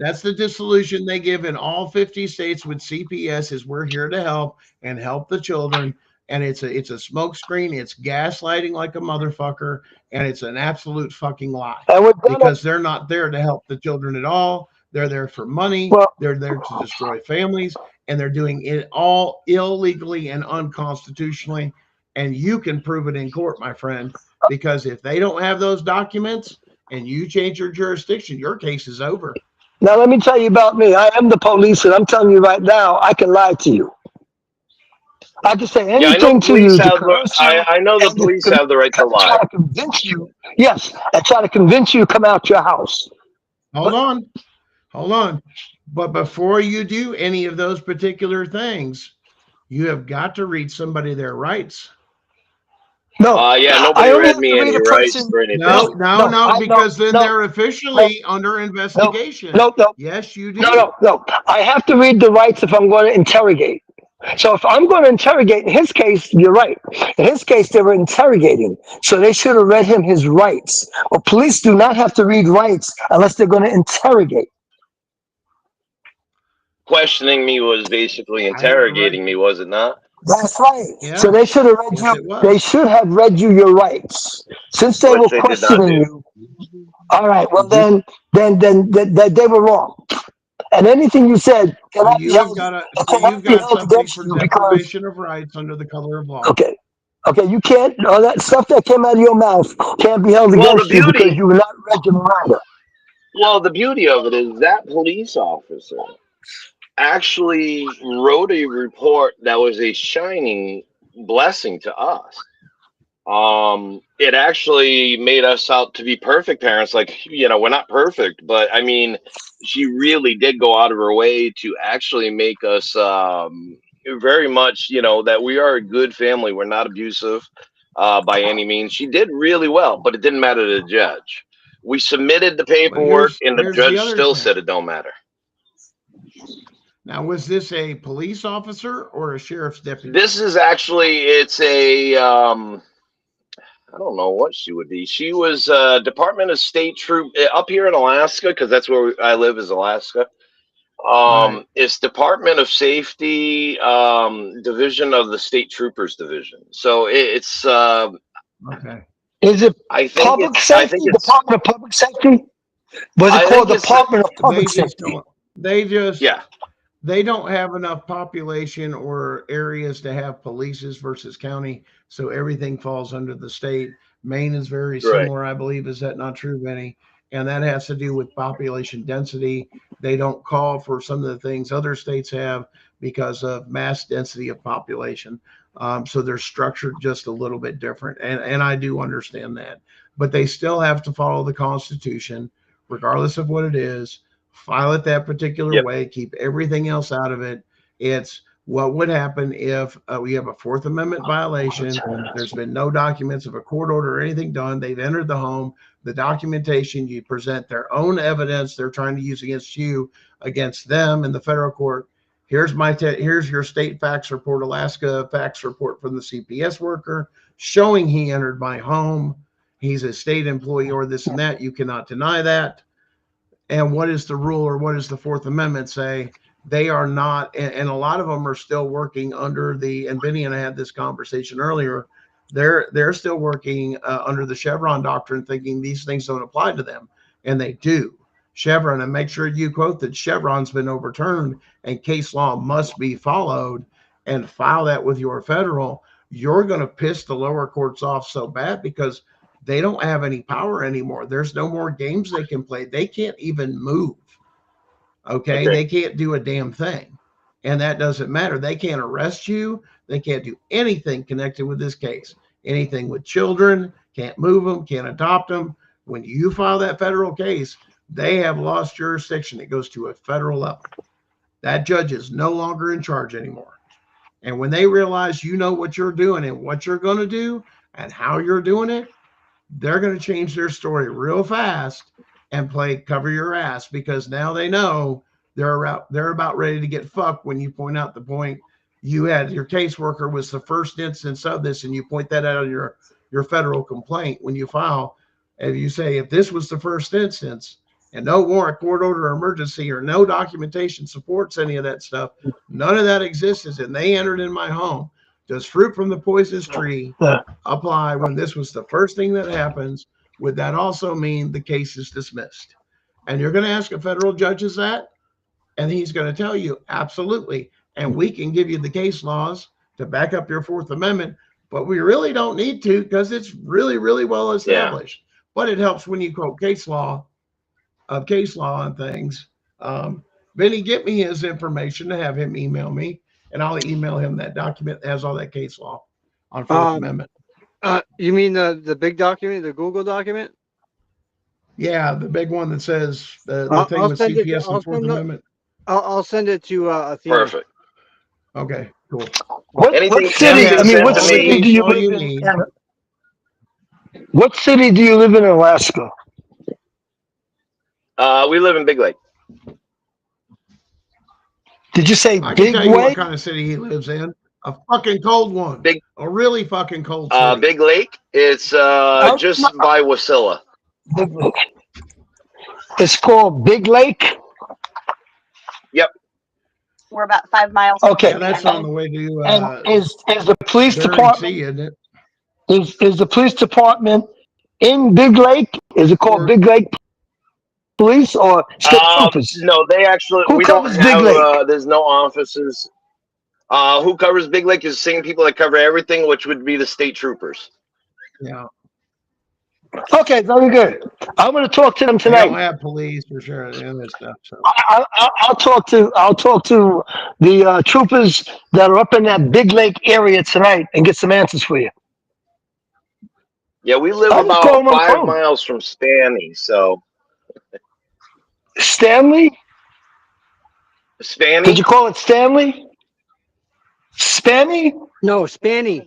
That's the dissolution they give in all 50 states with CPS. Is we're here to help and help the children. And it's a smoke screen. It's gaslighting like a motherfucker, and it's an absolute fucking lie. Because they're not there to help the children at all. They're there for money. They're there to destroy families, and they're doing it all illegally and unconstitutionally. And you can prove it in court, my friend, because if they don't have those documents and you change your jurisdiction, your case is over. Now let me tell you about me. I am the police, and I'm telling you right now, I can lie to you. I can say anything to you. I know the police have the right to lie. Try to convince you. Yes, I try to convince you to come out your house. Hold on. But before you do any of those particular things, you have got to read somebody their rights. No. Nobody read me any rights or anything. No, because then they're officially under investigation. No. Yes, you do. No. I have to read the rights if I'm going to interrogate. So if I'm going to interrogate, in his case, you're right. In his case, they were interrogating. So they should have read him his rights. Well, police do not have to read rights unless they're going to interrogate. Questioning me was basically interrogating me, was it not? That's right. Yeah. So they should have read you. They should have read you your rights. Since they were questioning you. All right. Well, then they were wrong. And anything you said cannot be held against you deprivation of rights under the color of law. Okay, you can't. All that stuff that came out of your mouth can't be held against you because you were not read your Miranda. Well, the beauty of it is that police officer actually wrote a report that was a shining blessing to us. It actually made us out to be perfect parents. Like, we're not perfect, but I mean, she really did go out of her way to actually make us very much, you know, that we are a good family. We're not abusive by any means. She did really well, but it didn't matter to the judge. We submitted the But paperwork, and the here's the judge other still thing. said it don't matter. Now, was this a police officer or a sheriff's deputy? This is actually, it's a, I don't know what she would be. She was Department of State Troop up here in Alaska, because that's where I live, is Alaska. Right. It's Department of Safety, Division of the State Troopers Division. So it's, Okay. Is it I think public it's, I think safety? it's, Department of Public Safety? Was it I called think it's, Department of They Public just Safety? don't. They just. yeah, They don't have enough population or areas to have polices versus county, so everything falls under the state. Maine is very right. similar, I believe. Is that not true, Benny? And that has to do with population density. They don't call for some of the things other states have because of mass density of population. So they're structured just a little bit different. And I do understand that. But they still have to follow the Constitution, regardless of what it is. File it that particular Yep. way, keep everything else out of it. It's what would happen if we have a Fourth Amendment violation. There's been no documents of a court order or anything done. They've entered the home. The documentation, you present their own evidence they're trying to use against you, against them in the federal court. Here's here's your state fax report, Alaska fax report from the CPS worker showing he entered my home. He's a state employee or this and that. You cannot deny that. And what is the rule, or what does the Fourth Amendment say? They are not, and a lot of them are still working under the, and Benny and I had this conversation earlier, they're still working under the Chevron doctrine, thinking these things don't apply to them, and they do. Chevron, and make sure you quote that Chevron's been overturned and case law must be followed, and file that with your federal. You're going to piss the lower courts off so bad because they don't have any power anymore. There's no more games they can play. They can't even move. Okay. They can't do a damn thing. And that doesn't matter. They can't arrest you. They can't do anything connected with this case. Anything with children, can't move them, can't adopt them. When you file that federal case, they have lost jurisdiction. It goes to a federal level. That judge is no longer in charge anymore. And when they realize you know what you're doing and what you're going to do and how you're doing it, they're going to change their story real fast and play cover your ass, because now they know they're about ready to get fucked when you point out the point. You had your caseworker was the first instance of this, and you point that out on your federal complaint when you file, and you say, if this was the first instance and no warrant, court order, or emergency, or no documentation supports any of that stuff, none of that exists, and they entered in my home. Does fruit from the poisonous tree apply when this was the first thing that happens? Would that also mean the case is dismissed? And you're going to ask a federal judge that, and he's going to tell you absolutely. And we can give you the case laws to back up your Fourth Amendment, but we really don't need to because it's really, really well established. Yeah. But it helps when you quote case law and things. Benny, get me his information to have him email me, and I'll email him that document that has all that case law on Fourth Amendment. You mean the big document, the Google document? Yeah, the big one that says the thing I'll with send CPS it, and Fourth Amendment. I'll send it to Athena. Perfect. Okay, cool. What city? I mean, what city do you live in? What city do you live in Alaska? We live in Big Lake. Did you say I Big can tell you Lake? what kind of city he lives in. A fucking cold one. A really fucking cold city. Big Lake. It's just by Wasilla. It's called Big Lake. Yep. We're about 5 miles. Okay, yeah, that's on the way to. And is the police department? Sea, isn't it? Is the police department in Big Lake? Is it called Big Lake Police or State Troopers? No, they actually. Who we covers don't have. Big Lake? There's no offices. Who covers Big Lake is the same people that cover everything, which would be the state troopers. Yeah. Okay, very good. I'm going to talk to them They tonight. don't have police for sure and this stuff. So. I'll talk to the troopers that are up in that Big Lake area tonight and get some answers for you. Yeah, we live I'll just about call them on 5 phone. miles from Stanley, so. Stanley? Stanley? Did you call it Stanley? Spanny? No, Spanny.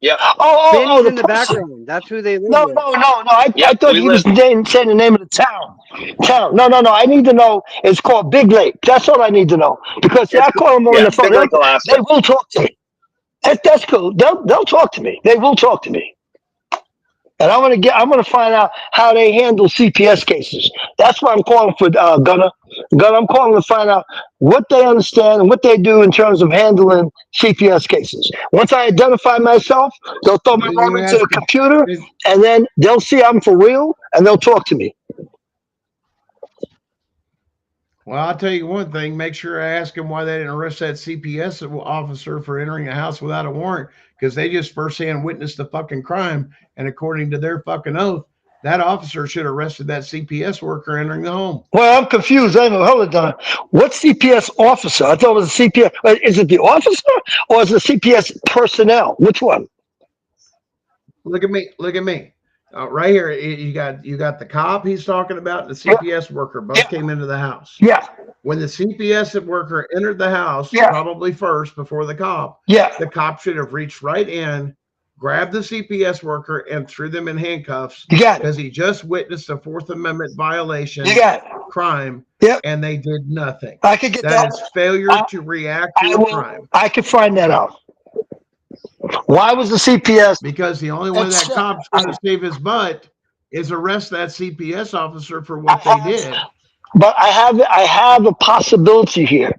Yep. Spanny's The in the person. background. That's who they live No. with. I Yep, thought we he was live. saying the name of the town. No. I need to know. It's called Big Lake. That's all I need to know. Because see, It's, I call them on yeah, the phone. Big Lake, They Alaska. will talk to me. That's cool. They'll talk to me. They will talk to me. And I'm gonna find out how they handle CPS cases. That's why I'm calling for Gunner. I'm calling to find out what they understand and what they do in terms of handling CPS cases. Once I identify myself, they'll throw my Then name you into ask the them. computer, and then they'll see I'm for real, and they'll talk to me. Well, I'll tell you one thing. Make sure I ask them why they didn't arrest that CPS officer for entering a house without a warrant, because they just firsthand witnessed the fucking crime. And according to their fucking oath, that officer should have arrested that CPS worker entering the home. Well, I'm confused. I know. Hold it, Don. What CPS officer? I thought it was a CPS. Is it the officer or is it CPS personnel? Which one? Look at me. Look at me. Right here, you got the cop he's talking about, the CPS worker. Both came into the house. Yeah. When the CPS worker entered the house, probably first before the cop, the cop should have reached right in, grabbed the CPS worker, and threw them in handcuffs because he just witnessed a Fourth Amendment violation crime, and they did nothing. I could get that is failure to react to a crime. I could find that out. Why was the CPS? Because the only way that cop's going to save his butt is arrest that CPS officer for what they did. But I have a possibility here.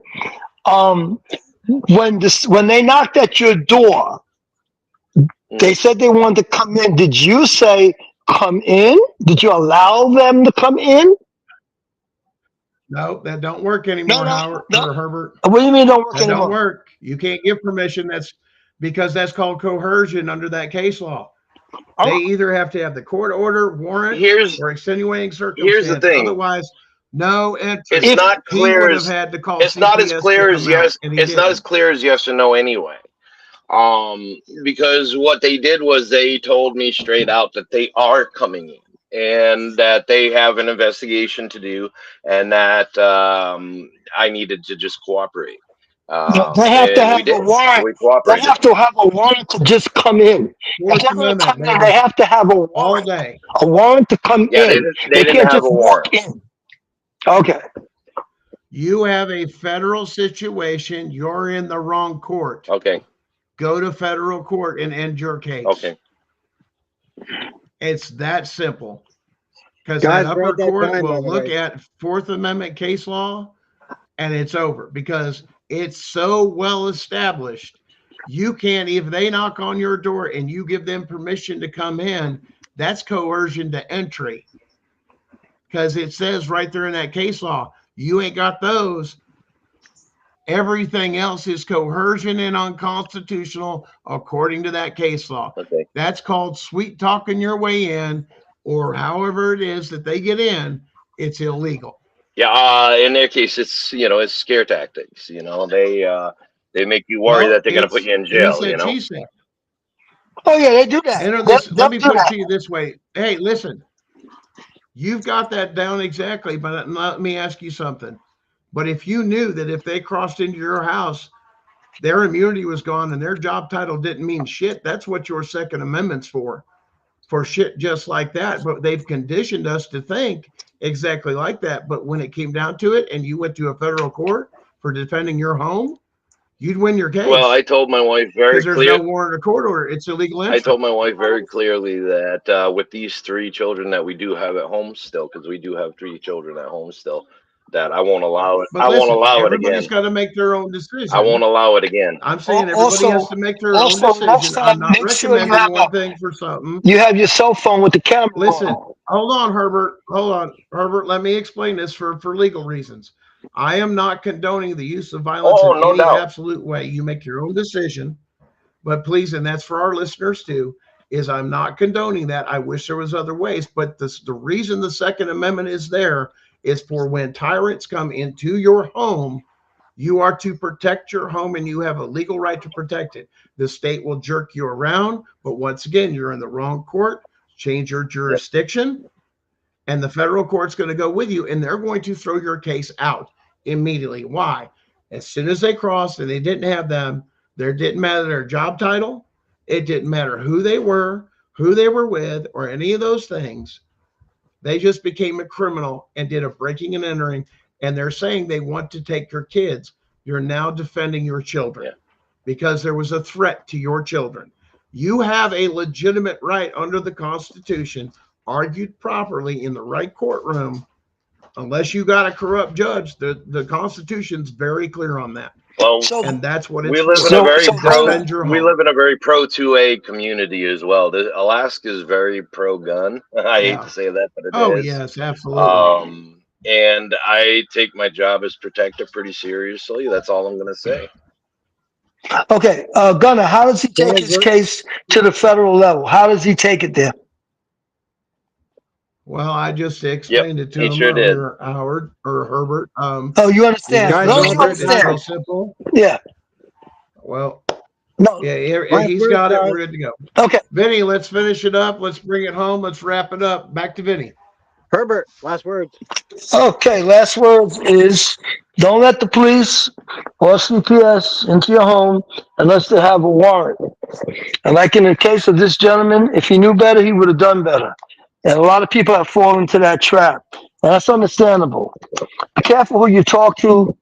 When they knocked at your door, they said they wanted to come in. Did you say come in? Did you allow them to come in? No, that don't work anymore, Howard or Herbert. What do you mean don't work anymore? That don't work. You can't give permission. That's because that's called coercion under that case law. They either have to have the court order, warrant, or extenuating circumstance. Here's the thing. Otherwise, no entry. It's not clear as had to call it's not as CPS clear as yes. It's not didn't. as clear as yes or no anyway. Because what they did was they told me straight out that they are coming in and that they have an investigation to do and that I needed to just cooperate. They have to have a warrant. They have to have a warrant to just come in. If they're going to come in, they have to have a warrant. All day. A warrant to come in. They They didn't can't have just a walk warrant. in. Okay. You have a federal situation. You're in the wrong court. Okay. Go to federal court and end your case. Okay. It's that simple. Because that upper court will look at Fourth Amendment case law and it's over because it's so well established. You can't, if they knock on your door and you give them permission to come in, that's coercion to entry. Because it says right there in that case law, you ain't got those. Everything else is coercion and unconstitutional according to that case law. Okay. That's called sweet talking your way in, or however it is that they get in, it's illegal. Yeah, in their case, it's it's scare tactics. They make you worry that they're going to put you in jail. She said. Oh yeah, they do that. Let me put it to you this way. Hey, listen, you've got that down exactly, but let me ask you something. But if you knew that if they crossed into your house, their immunity was gone and their job title didn't mean shit, that's what your Second Amendment's for shit just like that. But they've conditioned us to think exactly like that. But when it came down to it and you went to a federal court for defending your home, you'd win your case. Well, I told my wife very clearly. There's no warrant or court order. It's illegal entry. I told my wife very clearly that with these 3 children that we do have at home still, because we do have 3 children at home still, that I won't allow it. But listen, everybody's got to make their own decision. I won't allow it again. I'm saying everybody has to make their own decision. I'm not recommending one thing for something. You have your cell phone with the camera. Listen, hold on, Herbert. Hold on, Herbert. Let me explain this for legal reasons. I am not condoning the use of violence in any absolute way. You make your own decision. But please, and that's for our listeners too, is I'm not condoning that. I wish there was other ways. But the reason the Second Amendment is there is for when tyrants come into your home, you are to protect your home and you have a legal right to protect it. The state will jerk you around, but once again, you're in the wrong court. Change your jurisdiction, and the federal court's going to go with you, and they're going to throw your case out immediately. Why? As soon as they crossed and they didn't have them, There didn't matter their job title. It didn't matter who they were with, or any of those things. They just became a criminal and did a breaking and entering. And they're saying they want to take your kids. You're now defending your children because there was a threat to your children. You have a legitimate right under the Constitution, argued properly in the right courtroom. Unless you got a corrupt judge, the Constitution's very clear on that. Well, And that's what we it's live for. in a very Defend your we home. live in a very pro 2A community as well. Alaska is very pro gun. I hate to say that, but it is. Oh yes, absolutely. And I take my job as protector pretty seriously. That's all I'm going to say. Okay, Gunner, how does he take his case to the federal level? How does he take it there? Well, I just explained it to him sure earlier, Howard or Herbert. Oh, you understand? Guys, No, It's you understand. real simple. Yeah. Well, No. yeah, he's got it. We're good to go. Okay. Vinny, let's finish it up. Let's bring it home. Let's wrap it up. Back to Vinny. Herbert, last words. Okay, last words is don't let the police or CPS into your home unless they have a warrant. And like in the case of this gentleman, if he knew better, he would have done better. And a lot of people have fallen into that trap. And that's understandable. Be careful who you talk to.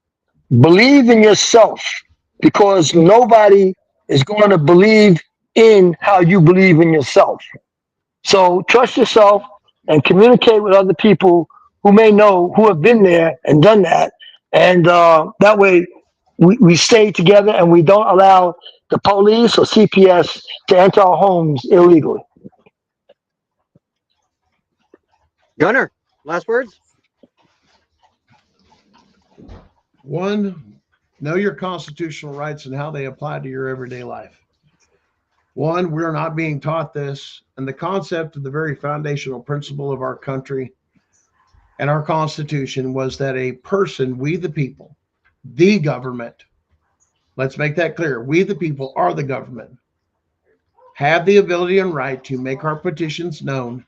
Believe in yourself, because nobody is going to believe in how you believe in yourself. So trust yourself and communicate with other people who may know, who have been there and done that. And that way we stay together and we don't allow the police or CPS to enter our homes illegally. Gunner, last words. One, know your constitutional rights and how they apply to your everyday life. One, we're not being taught this, and the concept of the very foundational principle of our country and our Constitution was that a person, we the people, the government, let's make that clear, we the people are the government, have the ability and right to make our petitions known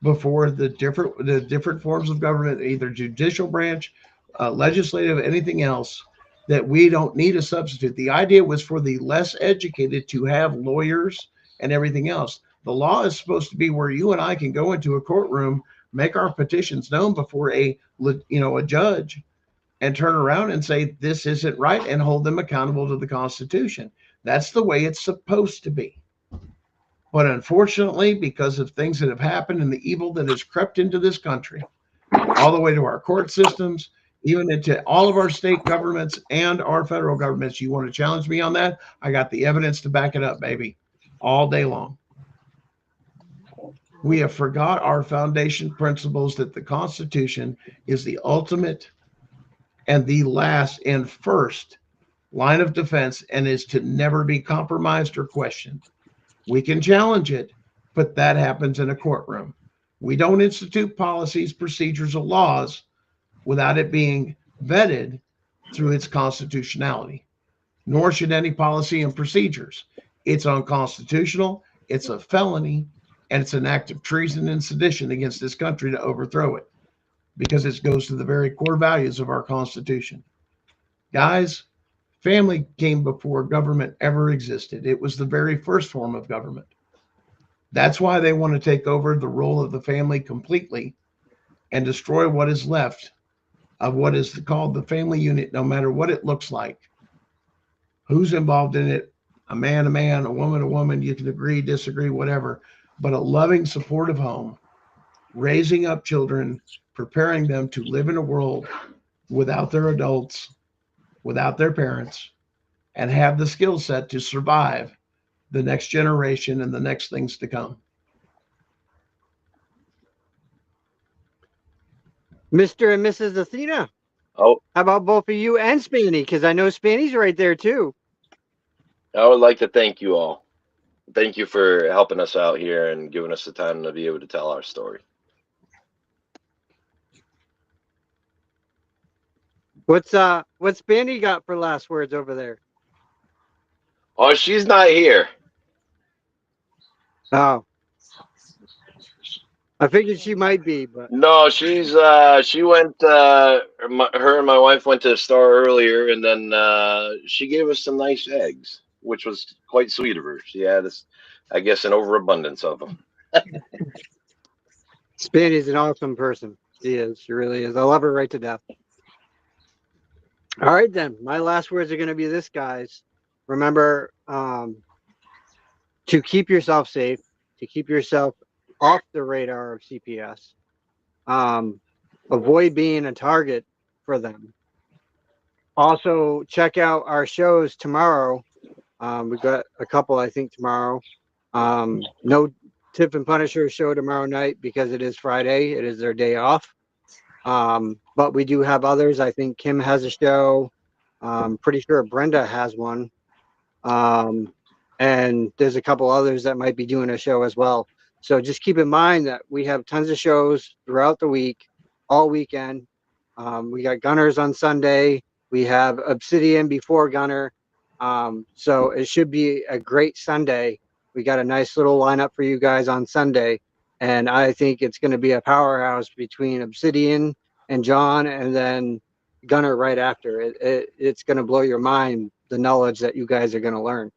before the different forms of government, either judicial branch, legislative, anything else, that we don't need a substitute. The idea was for the less educated to have lawyers and everything else. The law is supposed to be where you and I can go into a courtroom, make our petitions known before a judge, and turn around and say this isn't right and hold them accountable to the Constitution. That's the way it's supposed to be. But unfortunately, because of things that have happened and the evil that has crept into this country, all the way to our court systems, even into all of our state governments and our federal governments. You want to challenge me on that? I got the evidence to back it up, baby, all day long. We have forgot our foundation principles, that the Constitution is the ultimate and the last and first line of defense and is to never be compromised or questioned. We can challenge it, but that happens in a courtroom. We don't institute policies, procedures, or laws without it being vetted through its constitutionality, nor should any policy and procedures. It's unconstitutional, it's a felony, and it's an act of treason and sedition against this country to overthrow it, because it goes to the very core values of our Constitution. Guys, family came before government ever existed. It was the very first form of government. That's why they want to take over the role of the family completely and destroy what is left of what is called the family unit, no matter what it looks like. Who's involved in it? A man, a woman, you can agree, disagree, whatever. But a loving, supportive home, raising up children, preparing them to live in a world without their adults, without their parents, and have the skill set to survive the next generation and the next things to come. Mr. and Mrs. Athena. Oh, how about both of you and Spanny? Because I know Spanny's right there too. I would like to thank you all. Thank you for helping us out here and giving us the time to be able to tell our story. What's Spanny got for last words over there? Oh, she's not here. Oh. I figured she might be, but No, she went her and my wife went to the store earlier, and then she gave us some nice eggs, which was quite sweet of her. She had us, I guess, an overabundance of them. Spanny's an awesome person. She is. She really is. I love her right to death. All right, then. My last words are going to be this, guys. Remember to keep yourself safe, to keep yourself off the radar of CPS. Avoid being a target for them. Also, check out our shows tomorrow. We've got a couple, I think, tomorrow. No Tip and Punisher show tomorrow night because it is Friday. It is their day off. But we do have others. I think Kim has a show. Pretty sure Brenda has one. And there's a couple others that might be doing a show as well. So just keep in mind that we have tons of shows throughout the week, all weekend. We got Gunners on Sunday. We have Obsidian before Gunner. So it should be a great Sunday. We got a nice little lineup for you guys on Sunday. And I think it's going to be a powerhouse between Obsidian and John, and then Gunner right after. It's going to blow your mind, the knowledge that you guys are going to learn.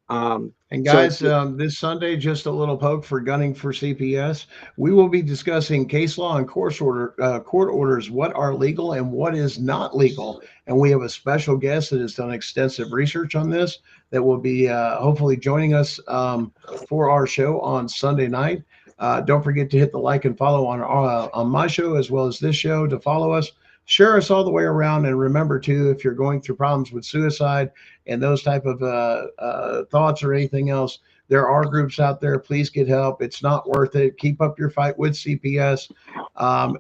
And So- guys, this Sunday, just a little poke for Gunning for CPS. We will be discussing case law and court orders, what are legal and what is not legal. And we have a special guest that has done extensive research on this that will be hopefully joining us for our show on Sunday night. Don't forget to hit the like and follow on my show as well as this show to follow us. Share us all the way around, and remember too, if you're going through problems with suicide and those type of thoughts or anything else, there are groups out there. Please get help. It's not worth it. Keep up your fight with CPS,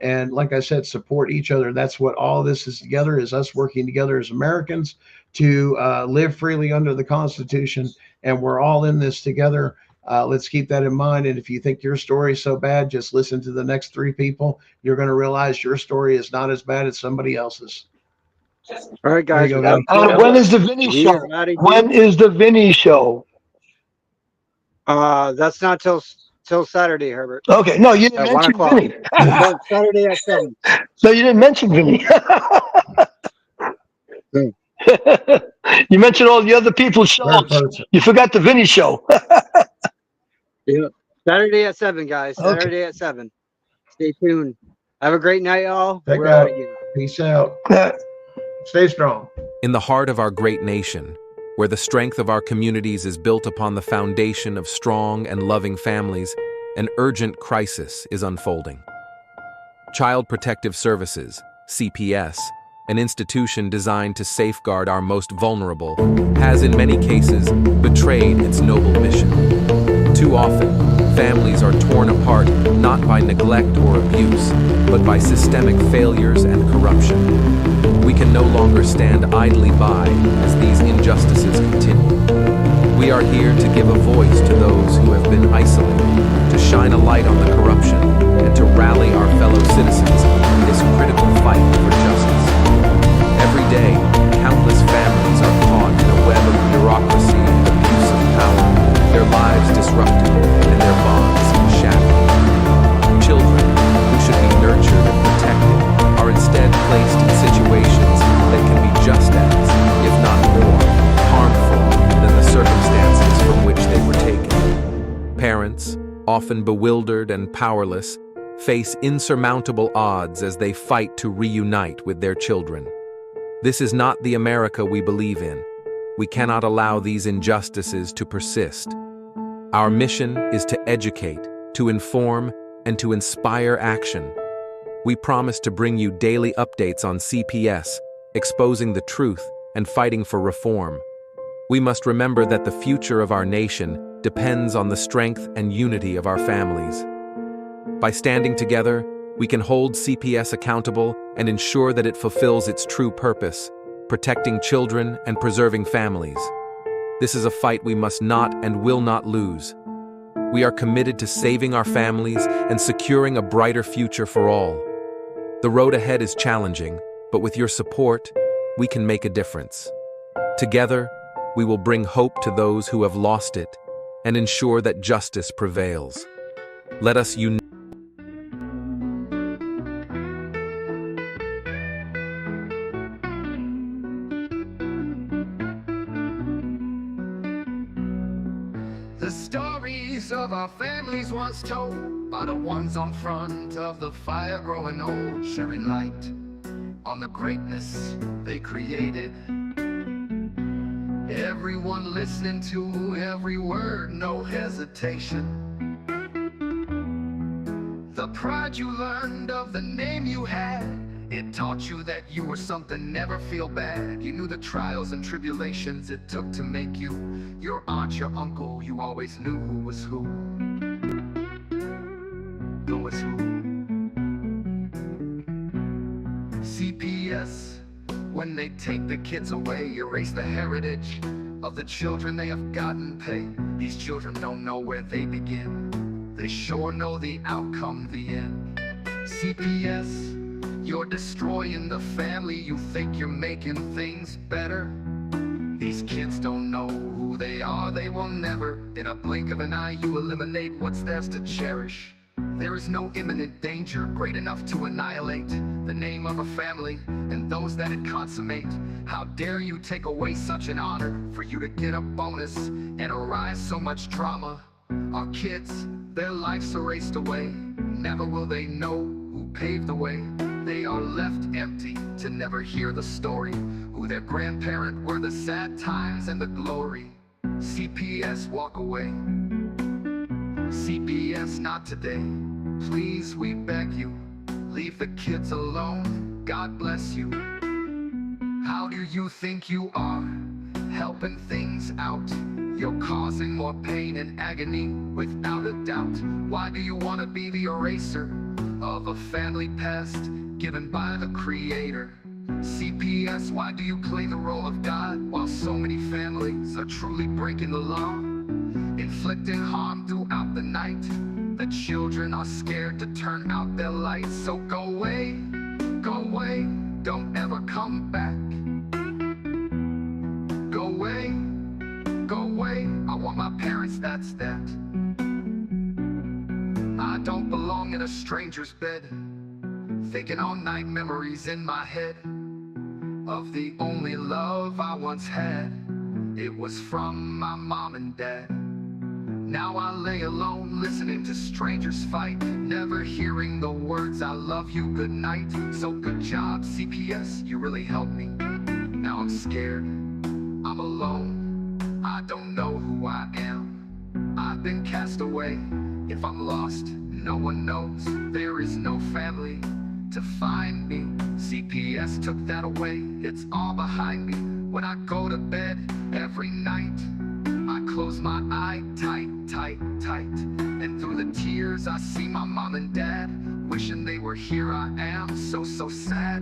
and like I said, support each other. That's what all this is together, is us working together as Americans to live freely under the Constitution, and we're all in this together. Let's keep that in mind. And if you think your story is so bad, just listen to the next 3 people. You're going to realize your story is not as bad as somebody else's. all right, guys. There you And when is the Vinny We show? are outta here. When is the Vinny show? That's not till Saturday, Herbert. Okay, no, you didn't At 1 mention o'clock. Vinny. No, Saturday at 7. So you didn't mention Vinny. Hmm. You mentioned all the other people's shows. person. You forgot the Vinny show. Yeah. Saturday at 7, guys. Okay. Saturday at 7. Stay tuned. Have a great night, y'all. Take We're care. out of here. Peace out. Stay strong. In the heart of our great nation, where the strength of our communities is built upon the foundation of strong and loving families, an urgent crisis is unfolding. Child Protective Services, CPS, an institution designed to safeguard our most vulnerable, has in many cases betrayed its noble mission. Too often, families are torn apart not by neglect or abuse, but by systemic failures and corruption. We can no longer stand idly by as these injustices continue. We are here to give a voice to those who have been isolated, to shine a light on the corruption, and to rally our fellow citizens in this critical fight for justice. Every day, countless families are caught in a web of bureaucracy and abuse of power, their lives disrupted and their bonds shattered. Children, who should be nurtured and protected, are instead placed in situations that can be just as, if not more, harmful than the circumstances from which they were taken. Parents, often bewildered and powerless, face insurmountable odds as they fight to reunite with their children. This is not the America we believe in. We cannot allow these injustices to persist. Our mission is to educate, to inform, and to inspire action. We promise to bring you daily updates on CPS, exposing the truth and fighting for reform. We must remember that the future of our nation depends on the strength and unity of our families. By standing together, we can hold CPS accountable and ensure that it fulfills its true purpose, protecting children and preserving families. This is a fight we must not and will not lose. We are committed to saving our families and securing a brighter future for all. The road ahead is challenging, but with your support, we can make a difference. Together, we will bring hope to those who have lost it and ensure that justice prevails. Let us unite. of our families once told by the ones on front of the fire growing old, sharing light on the greatness they created. Everyone listening to every word, no hesitation. The pride you learned of the name you had, it taught you that you were something, never feel bad. You knew the trials and tribulations it took to make you. Your aunt, your uncle, you always knew who was who. Who was who. CPS, when they take the kids away, erase the heritage of the children they have gotten pay. These children don't know where they begin. They sure know the outcome, the end. CPS, you're destroying the family. You think you're making things better. These kids don't know who they are. They will never. In a blink of an eye, you eliminate what's theirs to cherish. There is no imminent danger great enough to annihilate the name of a family and those that it consummate. How dare you take away such an honor for you to get a bonus and arise so much drama. Our kids, their lives erased away. Never will they know who paved the way. They are left empty to never hear the story, who their grandparent were, the sad times and the glory. CPS, walk away. CPS, not today. Please, we beg you, leave the kids alone. God bless you. How do you think you are helping things out? You're causing more pain and agony without a doubt. Why do you want to be the eraser of a family past given by the Creator? CPS, why do you play the role of God while so many families are truly breaking the law, inflicting harm throughout the night? The children are scared to turn out their lights. So go away, don't ever come back. Go away, I want my parents, that's that. I don't belong in a stranger's bed, thinking all night, memories in my head of the only love I once had. It was from my mom and dad. Now I lay alone, listening to strangers fight, never hearing the words I love you, good night. So good job, CPS, you really helped me. Now I'm scared, I'm alone, I don't know who I am. I've been cast away. If I'm lost, no one knows. There is no family to find me. CPS took that away, it's all behind me. When I go to bed every night, I close my eye tight. And through the tears I see my mom and dad, wishing they were here. I am so sad.